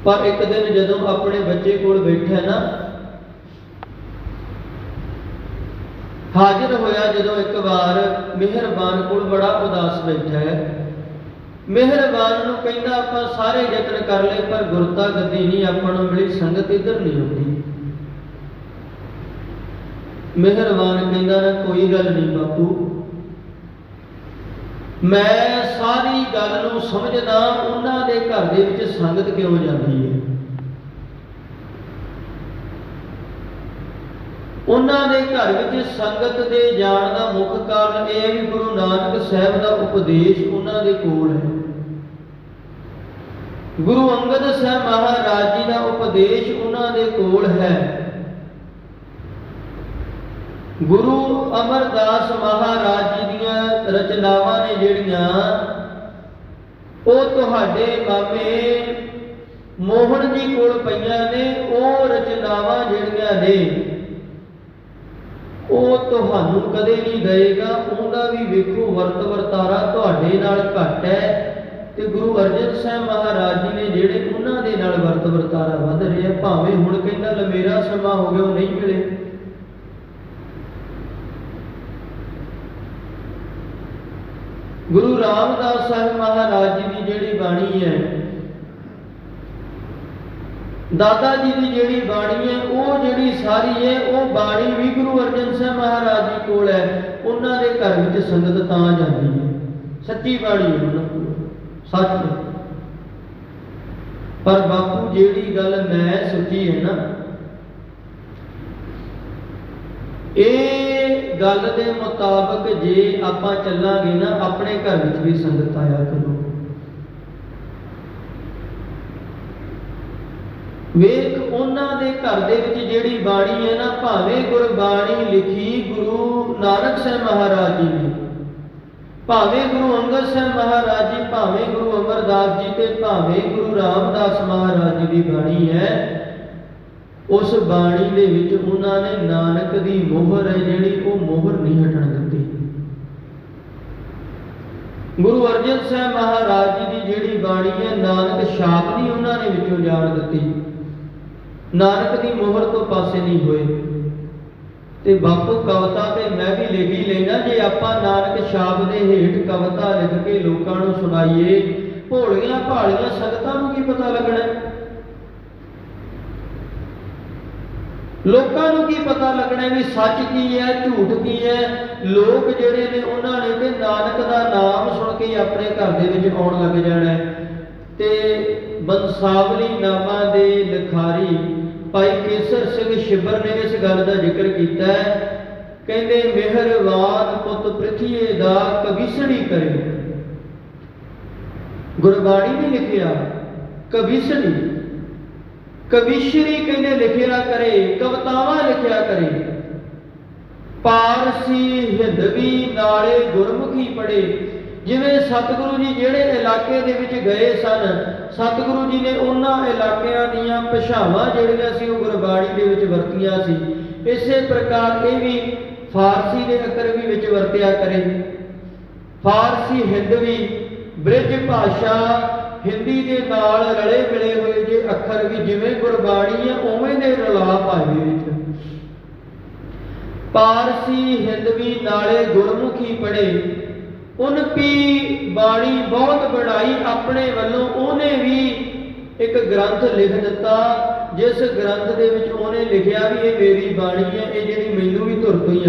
ਪਰ ਇੱਕ ਦਿਨ ਜਦੋਂ ਆਪਣੇ ਬੱਚੇ ਕੋਲ ਬੈਠਾ ਨਾ, ਹਾਜ਼ਰ ਹੋਇਆ ਜਦੋਂ ਇੱਕ ਵਾਰ ਮਿਹਰਬਾਨ ਕੋਲ, ਬੜਾ ਉਦਾਸ ਬੈਠਾ ਹੈ। ਮਿਹਰਬਾਨ ਨੂੰ ਕਹਿੰਦਾ ਆਪਾਂ ਸਾਰੇ ਯਤਨ ਕਰ ਲਏ ਪਰ ਗੁਰਤਾ ਗੱਦੀ ਨਹੀਂ ਆਪਾਂ ਨੂੰ ਮਿਲੀ, ਸੰਗਤ ਇੱਧਰ ਨਹੀਂ ਆਉਂਦੀ। ਮਿਹਰਬਾਨ ਕਹਿੰਦਾ ਨਾ ਕੋਈ ਗੱਲ ਨਹੀਂ ਬਾਪੂ, ਮੈਂ ਸਾਰੀ ਗੱਲ ਨੂੰ ਸਮਝਦਾ, ਉਹਨਾਂ ਦੇ ਘਰ ਦੇ ਵਿੱਚ ਸੰਗਤ ਕਿਉਂ ਜਾਂਦੀ ਹੈ। ਉਹਨਾਂ ਦੇ ਘਰ ਵਿੱਚ ਸੰਗਤ ਦੇ ਜਾਣ ਦਾ ਮੁੱਖ ਕਾਰਨ ਇਹ ਹੈ ਵੀ ਗੁਰੂ ਨਾਨਕ ਸਾਹਿਬ ਦਾ ਉਪਦੇਸ਼ ਉਹਨਾਂ ਦੇ ਕੋਲ ਹੈ। ਗੁਰੂ ਅੰਗਦ ਸਾਹਿਬ ਮਹਾਰਾਜ ਜੀ ਦਾ ਉਪਦੇਸ਼ ਉਹਨਾਂ ਦੇ ਕੋਲ ਹੈ। ਗੁਰੂ ਅਮਰਦਾਸ ਮਹਾਰਾਜ ਜੀ ਦੀਆਂ ਰਚਨਾਵਾਂ ਨੇ ਜਿਹੜੀਆਂ, ਉਹ ਤੁਹਾਡੇ ਮਾਮੇ ਮੋਹਨ ਜੀ ਕੋਲ ਪਈਆਂ ਨੇ। ਉਹ ਰਚਨਾਵਾਂ ਜਿਹੜੀਆਂ ਨੇ ਉਹ ਤੁਹਾਨੂੰ ਕਦੇ ਨਹੀਂ ਦੇਗਾ। ਉਹਦਾ ਵੀ ਵੇਖੋ ਵਰਤ ਵਰਤਾਰਾ ਤੁਹਾਡੇ ਨਾਲ ਘੱਟ ਹੈ, ਤੇ ਗੁਰੂ ਅਰਜਨ ਸਾਹਿਬ ਮਹਾਰਾਜ ਜੀ ਨੇ ਜਿਹੜੇ ਉਹਨਾਂ ਦੇ ਨਾਲ ਵਰਤ ਵਰਤਾਰਾ ਵੱਧ ਰਿਹਾ। ਭਾਵੇਂ ਹੁਣ ਕਹਿੰਦਾ ਲੰਮੇਰਾ ਸਮਾਂ ਹੋ ਗਿਆ ਉਹ ਨਹੀਂ ਮਿਲੇ, गुरु रामदास साहिब महाराज जी की जिहड़ी बाणी है, दादा जी की जिहड़ी बाणी है, वो जिहड़ी सारी है वो बाणी भी गुरु अर्जन साहब महाराज जी कोल है। उन्हां दे घर विच संगत तां जांदी है, सच्ची बाणी है उन्हां कोल, सच। पर बापू जिहड़ी गल मैं सोची है ना, ये गल दे मुताबिक जे आपां चलांगे ना, अपने घर विच भी संगत आया करो। वेख उन्हां दे घर दे विच जिहड़ी बाणी है ना, भावें गुरबाणी लिखी गुरु नानक साहब महाराज जी ने, भावें गुरु अंगद साहब महाराज जी, भावें गुरु अमरदास जी ते भावें गुरु रामदास महाराज जी की बाणी है, उस बाणी दे विच उन्होंने नानक दी मोहर है जिहड़ी वो मोहर नहीं हटण दित्ती। गुरु अर्जन साहब महाराज जी की जिहड़ी बाणी है, नानक छाप नहीं उन्होंने विचों जाण दित्ती, नानक दी मोहर तो पासे नहीं होए। ते बापू कविता ते मैं भी लिख ही लेना, जे आपां नानक छाप दे हेठ कविता लिख के लोकां नूं सुणाईए, भोलियां भालियां संगतां नूं की पता लगना, लोकां नूं की पता लगना भी सच की है झूठ की है। लोग जिहड़े ने उन्होंने ते नानक दा नाम सुन के अपने घर दे विच आउण लग जाना है। ते बंसावली नामां दे लिखारी भाई केसर सिंह छिब्बर ने इस गल का जिक्र किया है, कहते मेहरबान पुत पृथ्वी दा कविसड़ी करे। गुरबाणी ने लिखिया कविसड़ी, कविश्री कहते लिखिया करे, कवितावां लिखिया करे, पारसी हिंदवी नाले गुरमुखी पढ़े। जिवें सतगुरु जी जिहड़े इलाके दे विच गए सन, सतगुरु जी ने उन्हां इलाकिਆਂ ਦੀਆਂ ਭਾਸ਼ਾਵਾਂ ਜਿਹੜੀਆਂ ਸੀ ਉਹ ਗੁਰਬਾਣੀ ਦੇ ਵਿੱਚ ਵਰਤੀਆਂ ਸੀ। ਇਸੇ ਪ੍ਰਕਾਰ ਇਹ ਵੀ ਫਾਰਸੀ ਦੇ ਅੱਖਰ ਵੀ ਵਿੱਚ ਵਰਤਿਆ ਕਰੇ। ਫਾਰਸੀ ਹਿੰਦਵੀ ਬ੍ਰਿਜ ਭਾਸ਼ਾ ਹਿੰਦੀ ਦੇ ਨਾਲ ਰਲੇ ਮਿਲੇ ਹੋਏ ਜੇ ਅੱਖਰ ਵੀ ਜਿਵੇਂ ਗੁਰਬਾਣੀ ਆ ਉਵੇਂ ਦੇ ਰਲਾ ਪਾਏ ਵਿੱਚ। ਪਾਰਸੀ ਹਿੰਦਵੀ ਨਾਲੇ ਗੁਰਮੁਖੀ ਪੜ੍ਹੇ। उनकी बाणी बहुत बढ़ाई, अपने वालों उन्हें भी एक ग्रंथ लिख दिता, जिस ग्रंथ दे विच उन्हें लिखिया भी ये मेरी बाणी है, ये जिहड़ी मैनूं भी धुर तो ही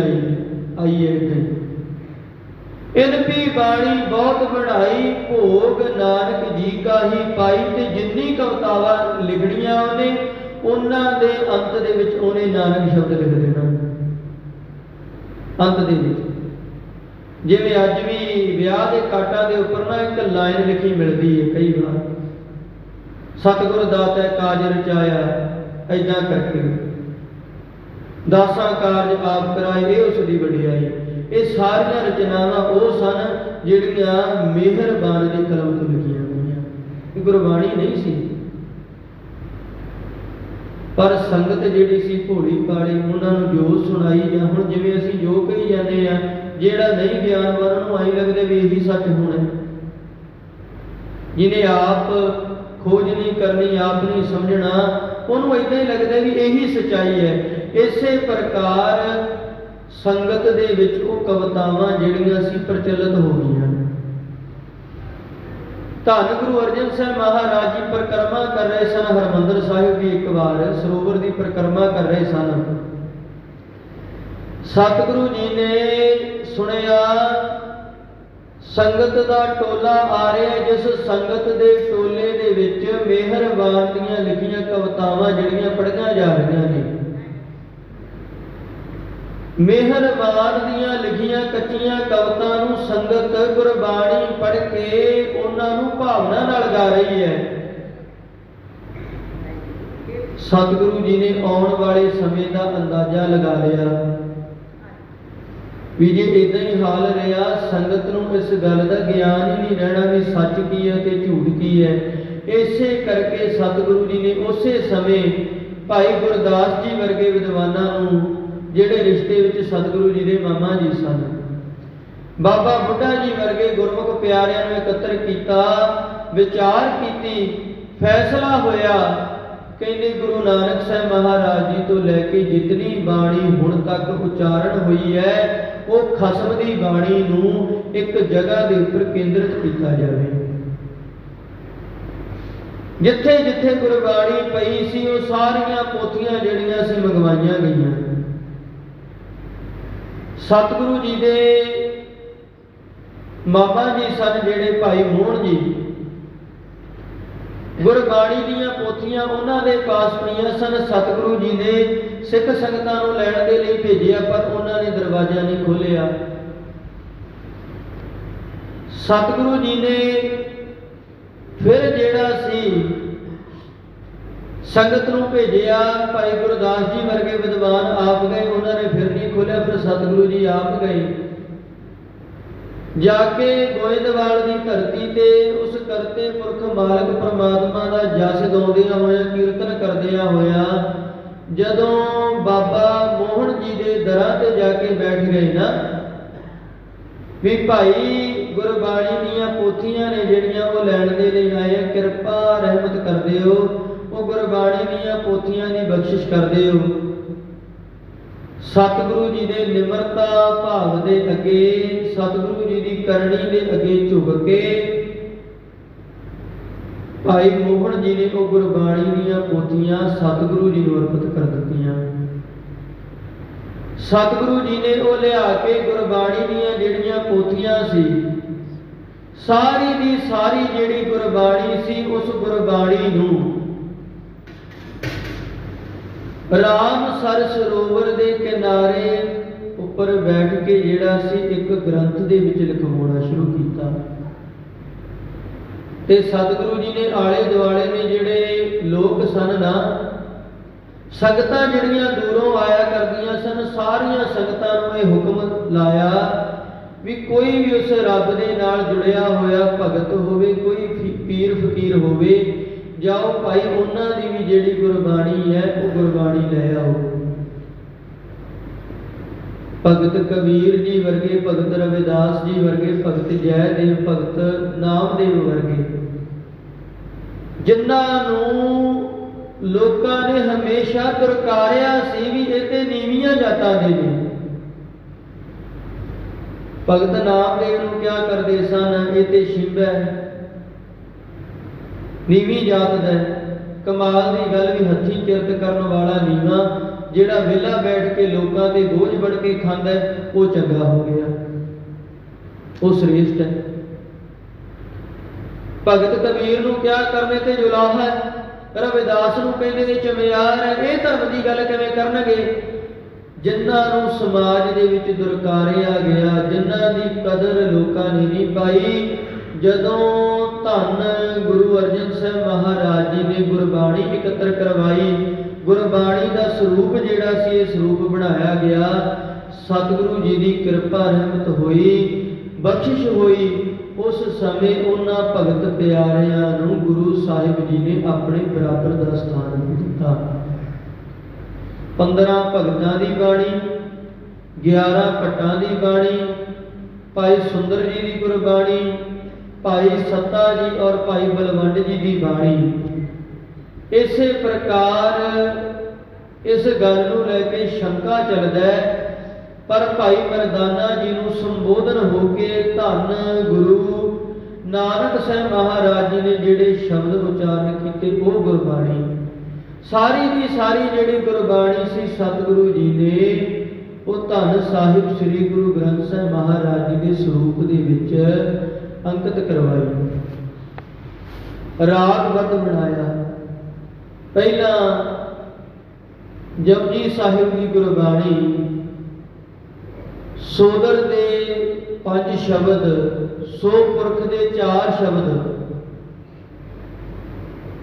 आई है। इनकी बाणी बहुत बढ़ाई, भोग नानक जी का ही पाई। ते जिन्नी कवितावां लिखणियां उन्हें उन्हां दे अंत दे विच उन्हें नानक शब्द लिख देना अंत दे विच। जिवें अज भी विआह के काटा के उपर ना एक लाइन लिखी मिलती है कई बार, सतगुर दाता काज रचाया, ऐदां करके दासा कारज आप कराए, ये उसकी वडियाई। ये सारियां रचनावां वो सन जिहड़ियां मेहरबान की कलम तो लिखियां गईयां, गुरबाणी नहीं सी। पर संगत जिहड़ी सी भोली भाली उन्हां नूं जो सुनाई जां, हुण जिवें असीं जो कही जांदे आ, जेड़ा नहीं ज्ञानवान नूं आई लगदे भी यही सच होना। जिन्हें आप खोज नहीं करनी, आप नहीं समझना, उन्होंने इदां ही लगदा भी यही सच्चाई है। इसे प्रकार संगत दे विच वो कवितावां जिहड़ियां सी प्रचलित हो गईयां। धन गुरु अर्जन साहब महाराज जी परिक्रमा कर रहे सन, हरमंदर साहिब भी एक बार सरोवर की परिक्रमा कर रहे सन। सतगुरु जी ने सुनिया संगत का टोला आ रहा, जिस संगत के टोले दे विच मेहरबान दीयां लिखियां कवितावां जिहड़ियां पढ़ियां जा रही ने। मेहरबान दीयां लिखियां कच्चियां कवितां नूं संगत गुरबाणी पढ़ के उन्हां नूं भावना नाल गा रही है। सतगुरु जी ने आउण वाले समय का अंदाजा लगा लिया भी जे इदां ही हाल रहा, संगत नूं इस गल का ज्ञान ही नहीं रहना भी सच की है ते झूठ की है। इसे करके सतगुरु जी ने उस समय भाई गुरदास जी वर्गे विद्वानां नूं जिहड़े रिश्ते विच सतगुरु जी के मामा जी सन, बाबा बुढ़ा जी वर्गे गुरमुख प्यारिਆਂ ਨੂੰ एकत्र किया, विचार की, फैसला होया कहते गुरु नानक साहब महाराज जी तो लैके जितनी बाणी हुण तक उच्चारण हुई है वो खसम की बाणी नूं एक जगह के उपर केंद्रित किया जाए। जिथे जिथे गुरबाणी पई सी वो सारियां पोथियां जड़ियां सी मंगवाइयां गईयां। सतगुरु जी दे मामा जी सन जेड़े भाई मोहन जी, गुरबाणी दीयां पोथियां उन्हां दे पास पईयां सन। सतगुरु जी ने सिख संगतां नूं लैण दे लई भेजिया पर उन्हां ने दरवाजा नहीं खोलिया। सतगुरु जी ने फिर जेड़ा सी संगत नूं भेजिया, भाई गुरदास जी वर्गे विद्वान आप गए, उन्होंने फिर नहीं खोलिया। फिर सतगुरु जी आप गए, जाके गोइंदवाल की धरती ते उस करते पुरख मालक परमात्मा का जस गाउंदियां होया, कीर्तन करदियां होया, जदों बाबा मोहन जी के दरां ते जाके बैठ गए ना, भी भाई गुरबाणी दीयां पोथियां ने जिहड़ियां वो लैण दे लई आए, किरपा रहमत कर दिओ, वो गुरबाणी दीयां पोथियां दी बख्शिश कर दिओ। सतगुरु जी दे निमरता भाव दे अगे, सतगुरु जी दी करनी दे अगे झुक के भाई मोहन जी ने वो गुरबाणी दीयां पोथियां सतगुरु जी नूं अर्पित कर दित्तियां। सतगुरु जी ने वो लिया के गुरबाणी दीयां जिहड़ियां पोथियां सी, सारी दी सारी जिहड़ी गुरबाणी सी, उस गुरबाणी नूं राम सर सरोवर दे किनारे उपर बैठ के जिहड़ा सी एक ग्रंथ दे विच लिखवाउणा शुरू कीता। ते सतगुरु जी ने आले दुआले ने जिहड़े लोक सन ना, संगतां जिहड़ियां दूरों आया करदियां सन, सारियां संगतां नूं इह हुक्म लाया भी कोई भी उस रब दे नाल जुड़िया होया भगत होवे, कोई पीर फकीर होवे, जाओ भाई उन्हां दी भी जिहड़ी गुरबाणी है वो गुरबाणी लै आओ। भगत कबीर जी वर्गे, भगत रविदास जी वर्गे, भगत जयदेव, भगत नामदेव वर्गे, जिन्हां नूं लोकां ने हमेशा दुरकारिया सी भी इह ते नीवीआं जातां दे ने। भगत नामदेव नूं क्या करदे सन, इह ते शिंब है, नीवी जात दा। कमाल की गल भी हथी किरत करन वाला नीवा जिहड़ा वेला बैठ के लोकां ते बोझ बन के खांदा है, वो चंगा हो गया, वो श्रेष्ठ है। भगत कबीर नूं क्या करने ते जुलाहा है, रविदास नूं कहंदे ते चमियार है। ये धर्म की गल किवें करनगे जिन्हां नूं समाज दे विच दुरकारिया गया, जिन्हां दी कदर लोकां ने नहीं पाई। जदों धन गुरु अर्जन साहब महाराज जी ने गुरबाणी एकत्र करवाई, गुरबाणी का स्वरूप जिहड़ा सी इह स्वरूप बनाया गया, सतगुरु जी की कृपा रहमत हुई, बख्शिश हुई। उस समय उन्हां भगत प्यारियां नूं गुरु साहिब जी ने अपने बराबर का स्थान दिता। 15 भगतां दी बाणी, 11 भट्टां दी बाणी, भाई सुंदर जी की गुरबाणी, भाई सत्ता जी और भाई बलवंड जी की बाणी। इसे प्रकार इस गल नूं लैके शंका चलदा है, पर भाई मरदाना जी नूं संबोधन होके धन गुरु नानक साहब महाराज जी ने जिहड़े शब्द उच्चारण कीते वो गुरबाणी, सारी की सारी जिहड़ी गुरबाणी सी सतगुरु जी ने वो धन साहिब श्री गुरु ग्रंथ साहब महाराज जी के स्वरूप दे विच अंकित करवाई, रागबद्ध बनाया। पहला जपजी साहिब की गुरबाणी सोदर दे 5 शब्द, सो पुरख दे 4 शब्द,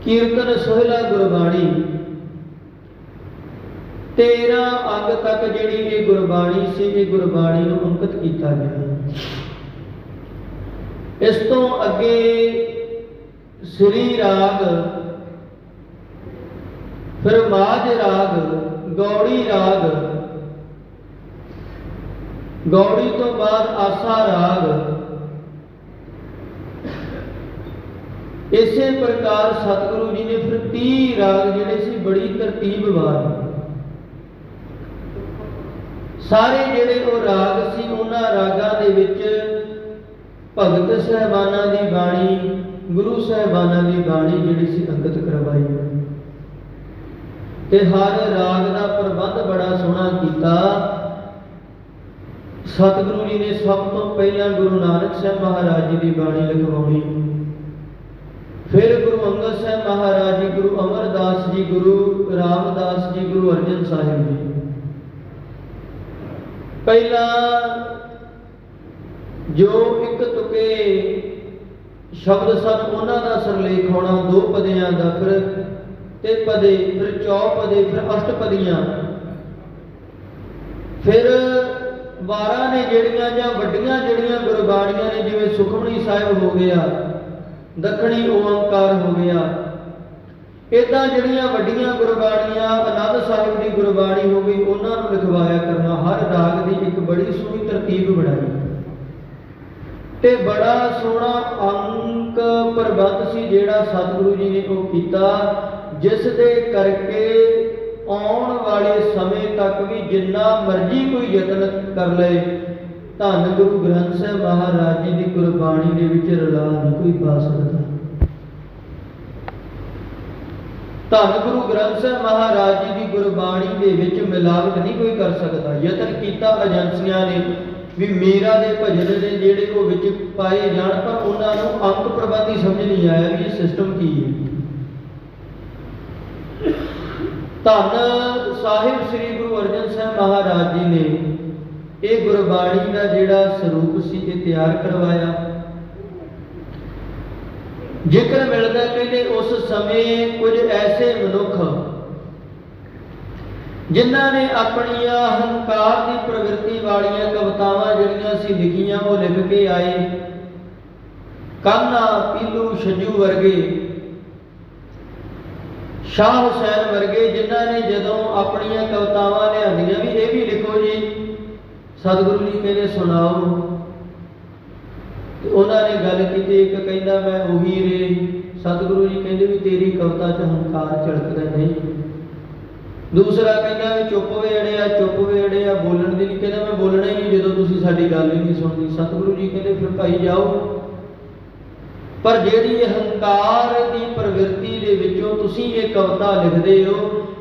कीर्तन सोहला गुरबाणी, 13 अंग तक जिहड़ी ये गुरबाणी सी, ये गुरबाणी नूं अंकित किया गया। इस तो अगे श्री राग, फिर माझ राग, गौड़ी राग, गौड़ी तो बाद आसा राग, इसे प्रकार सतगुरु जी ने फिर 30 राग जिहड़े सी बड़ी तरतीबवार, सारे जिहड़े वो राग सी उन्हां रागां दे विच भगत साहिबानां दी बाणी, गुरु साहिबानां दी बाणी जिहड़ी सी अंगत करवाई ते हर राग दा प्रबंध बड़ा सोहना कीता। सतगुरु जी ने सब तो पहला गुरु नानक साहब महाराज जी की बाणी लिखवाई, फिर गुरु अंगद साहब महाराज जी, गुरु अमरदास जी, गुरु रामदास जी, गुरु अर्जन साहिब जी। पहला जो एक तुके शब्द सन उन्हां दा सरलेख होना, दो पदियां दा, फिर ते पदे, फिर चौपदे, फिर अष्टपदियां, फिर 12 ने ਜਿਹੜੀਆਂ ਜਾਂ ਵੱਡੀਆਂ ਜਿਹੜੀਆਂ ਗੁਰਬਾਣੀਆਂ ਨੇ, ਜਿਵੇਂ ਸੁਖਮਨੀ ਸਾਹਿਬ ਹੋ ਗਿਆ, ਦੱਖਣੀ ਓੰਕਾਰ ਹੋ ਗਿਆ, ਇਦਾਂ ਜਿਹੜੀਆਂ ਵੱਡੀਆਂ ਗੁਰਬਾਣੀਆਂ, ਆਨੰਦ ਸਾਹਿਬ ਦੀ ਗੁਰਬਾਣੀ ਹੋ ਗਈ, ਉਹਨਾਂ ਨੂੰ ਲਿਖਵਾਇਆ ਕਰਨਾ। ਹਰ ਰਾਗ ਦੀ ਇੱਕ ਬੜੀ ਸੋਹਣੀ ਤਰਤੀਬ ਬਣਾਈ ਤੇ ਬੜਾ ਸੋਹਣਾ ਅੰਕ ਪ੍ਰਬੰਧ ਸੀ ਜਿਹੜਾ ਸਤਿਗੁਰੂ ਜੀ ਨੇ ਉਹ ਕੀਤਾ, ਜਿਸ ਦੇ ਕਰਕੇ आने वाले समय तक भी जिन्ना मर्जी कोई यत्न कर ले, धन गुरु ग्रंथ साहब महाराज जी की गुरबाणी दे विच रला नहीं कोई पा सकता। धन गुरु ग्रंथ साहब महाराज जी की गुरबाणी दे विच मिलावट नहीं कोई कर सकता। यत्न किया एजेंसियां ने भी मेरा दे भजन ने जिहड़े वो विच पाए जाण, पर उन्हां नूं अंक प्रबंध ही समझ नहीं आया भी ये सिस्टम की है। धन साहिब श्री गुरु अर्जन साहब महाराज जी ने ये गुरबाणी का जिहड़ा स्वरूप सी ये तैयार करवाया। जिक्र मिलता कहते उस समय कुछ ऐसे मनुख जिन्हां ने अपनिया हंकार की प्रवृत्ति वालियां कवितावां जिहड़ियां सी लिखियां वो लिख के आए। कान्हा, पीलू, छज्जू वर्गे, शाह हुसैन वर्गे, जिन्हां ने जदों अपनिया कवितावां लिआंदियां भी ये भी लिखो जी, सतगुरु जी कहते सुनाओ। उन्होंने गल की, एक कहता मैं उही रे, सतगुरु जी कहते भी तेरी कविता च हंकार झलकदा नहीं। दूसरा कहता भी चुप वेड़े चुप वेड़े बोलण दी नहीं, कहता मैं बोलना ही नहीं जदों तुसीं साडी गल ही नहीं सुनदी। सतगुरु जी कहते फिर भाई जाओ, पर जिहड़ी हंकार की प्रवृत्ति दे विचों तुसीं ये कविता लिखदे हो,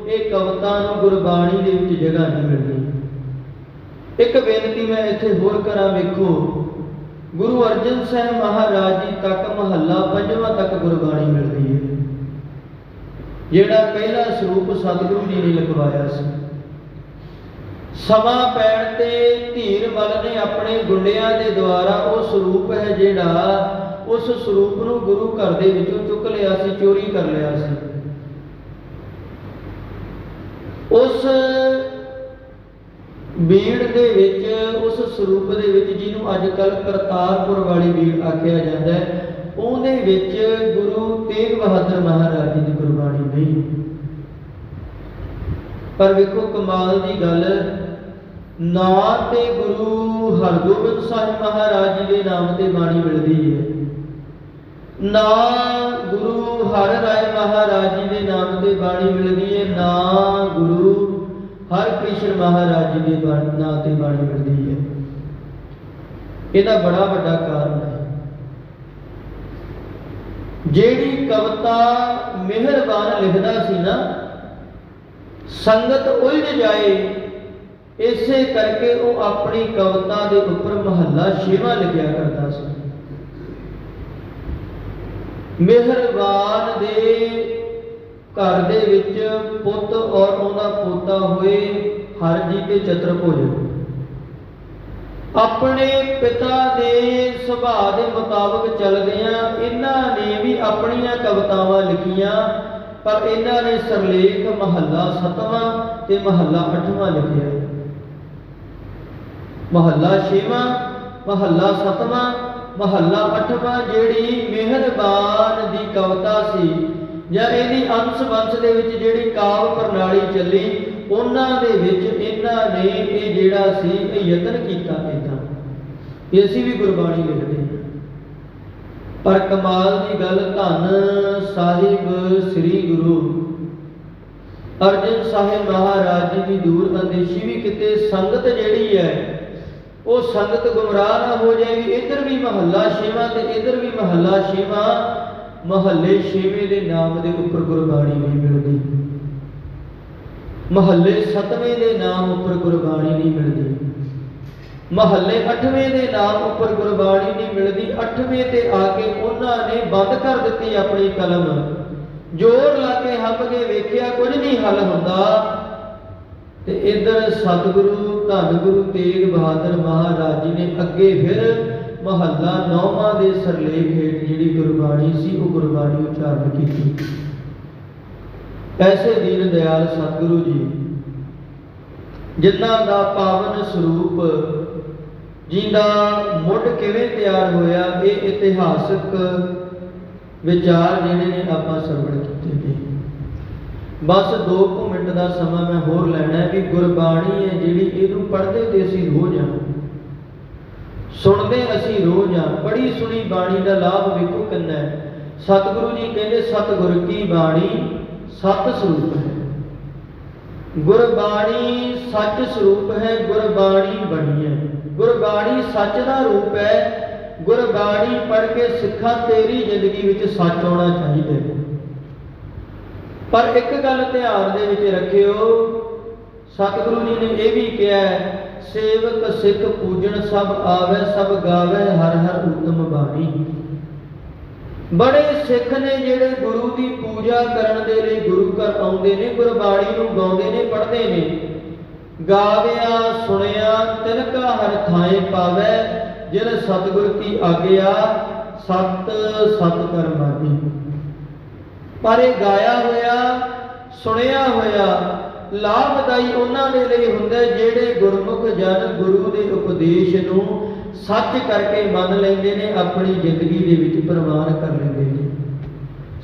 ये कविता नूं गुरबाणी दे विच जगह नहीं मिलदी। एक बेनती मैं इत्थे होर करां, वेखो गुरु अर्जन साहब महाराज जी तक महला 5वां तक गुरबाणी मिलदी है, जिहड़ा पहला स्वरूप सतगुरु जी ने लिखवाया सी। समा पैण ते धीर मल ने अपने गुंडियां दे द्वारा वो स्वरूप है जिहड़ा, उस स्वरूप नूं गुरु घर दे विचों चुक लिया सी, चोरी कर लिया सी। उस बीड़ दे विच, उस स्वरूप दे विच जिहनूं अजकल करतारपुर वाली बीड़ आखिया जाता है, उहदे विच गुरु तेग बहादुर महाराज जी की गुरबाणी नहीं। पर वेखो कमाल की गल, ना ते गुरु हरगोबिंद साहिब महाराज जी के नाम ते बाणी मिलती है, ना गुरु हर राय महाराज जी के नाम से बाणी मिलती है, ना गुरु हर कृष्ण महाराज जी के नाम से बाणी मिलती है। इसका बड़ा बड़ा कारण है। जेड़ी कविता मेहरबान लिखदा सी ना, संगत उलझ जाए, इसे करके वो अपनी कविता के उपर महला 6वां लिखिया करता सी। मेहरबान दे घर दे विच पुत और उहदा पोता होए हर जी ते चतुर्भुज, अपने पिता दे सुभाव के मुताबिक चलदियां इन्हां ने भी अपनियां कवितावां लिखियां, पर इन्हां ने सरलेख महला 7वां ते महला 8वां लिखिया। महला 6वां, महला 7वां, महला 8वां जिहड़ी मेहरबान दी कविता सी, जां इहदी अंश वंश दे विच जिहड़ी काव्य प्रणाली चली, उन्हां दे विच इन्हां ने ये जिहड़ा सी ये यतन कीता इदां कि असीं भी गुरबाणी लिखदे हां। पर कमाल की गल, धन साहिब श्री गुरु अर्जन साहिब महाराज जी की दूर अंदेशी भी किते संगत जिहड़ी है वो संगत गुमराह ना हो जाएगी। इधर भी महला छेवां ते इधर भी महला छेवां, महल्ले छेवें दे नाम दे उपर गुरबाणी नहीं मिलती, महल्ले 7वें दे नाम उपर गुरबाणी नहीं मिलती, महल्ले 8वें दे नाम उपर गुरबाणी नहीं मिलती। 8वें ते आके उन्होंने बंद कर दी अपनी कलम, जोर ला के हप के वेख्या कुछ नहीं हल होंदा। ते इधर सतगुरु धन गुरु तेग बहादुर महाराज जी ने अगे फिर महला 9वां दे सरलेख हेठ जिहड़ी गुरबाणी सी वो गुरबाणी उचारण की। ऐसे दीन दयाल सतगुरु जी जिन्हां दा पावन स्वरूप जिंदा मुढ़ किवें तैयार होया, ये इतिहासक विचार जिहड़े ने आपां सरवण कीते ने। बस 2 मिनट का समा मैं होर लैना है कि गुरबाणी है जिहड़ी इहनूं पढ़दे ते असीं रोज़ हां, सुनदे असीं रोज़ हां। पढ़ी सुनी बाणी का लाभ वेखो किन्ना है। सतगुरु जी कहते सतगुर की बाणी सत स्वरूप है, गुरबाणी सच स्वरूप है, गुरबाणी बणी है। गुरबाणी सच का रूप है। गुरबाणी पढ़ के सिखा तेरी जिंदगी विच सच आना चाहिए। पर एक गल ध्यान दे विच रखियो, सतगुरु जी ने यह भी कहा है, सेवक सिख पूजन सब आवे, सब गावे हर हर उत्तम बाणी। बड़े सिख ने जिहड़े गुरु की पूजा करन दे लई गुरु घर आउंदे ने, गुरबाणी नूं गाउंदे ने, पढ़दे ने। गाविया सुनिया तिनका हर थाए पावै, जिन सतगुर की आज्ञा सत सत कर मानी। पर यह गाया होया सुनिया होया लाभदाई उन्होंने लिए हुंदा जिहड़े गुरमुख जन गुरु के उपदेश नूं सच करके मन लेंदे ने, अपनी जिंदगी दे विच प्रमाण कर लेंदे ने।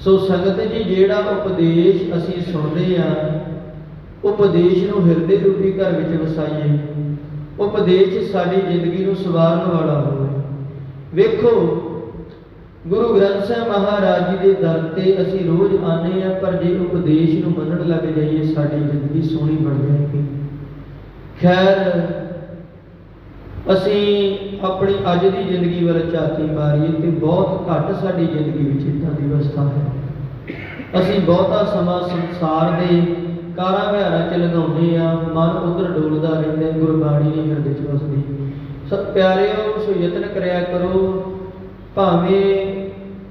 सो संगत जी जिहड़ा उपदेश असीं सुणदे आ, उपदेश नूं हिरदे रूपी घर विच वसाईए, उपदेश साडी जिंदगी नूं सवारन वाला होवे। वेखो गुरु ग्रंथ साहिब महाराज जी के दर ते असीं रोज़ आने हैं, पर जे उपदेश नूं मनण लग जाइए साडी जिंदगी सोहनी बन जाएगी। खैर असीं अपनी अज की जिंदगी वाल झाती मारीए तो बहुत घट साडी जिंदगी विच इदां दी अवस्था है। असीं बहुता समा संसार दे कारां विहारां च लगाउने आ, मन उधर डोलदा रहिंदा, गुरबाणी नहीं हिरदे च वसदी। सब प्यारिओ सो यतन करया करो, भावें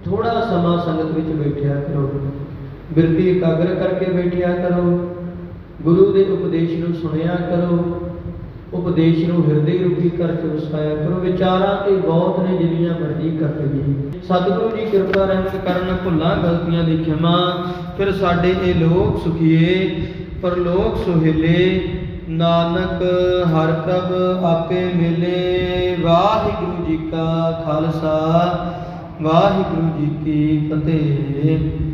थोड़ा समा संगत विच बैठिया करो, बिरती एकाग्र करके बैठिया करो, गुरु के उपदेश नूं सुनिया करो, उपदेश नूं हिरदे रूपी घर च वसाया करो। विचारां ते बहुत ने जिन्नियां मर्जी कर लईए। सतगुरु जी कृपा रहमत करन, भुल्लां गलतियां दी खिमा, फिर साडे ये लोक सुखीए परलोक सुहेले, नानक हर प्रभ आपे मिले। वाहिगुरु जी का खालसा, वाहिगुरु जी की फतेह।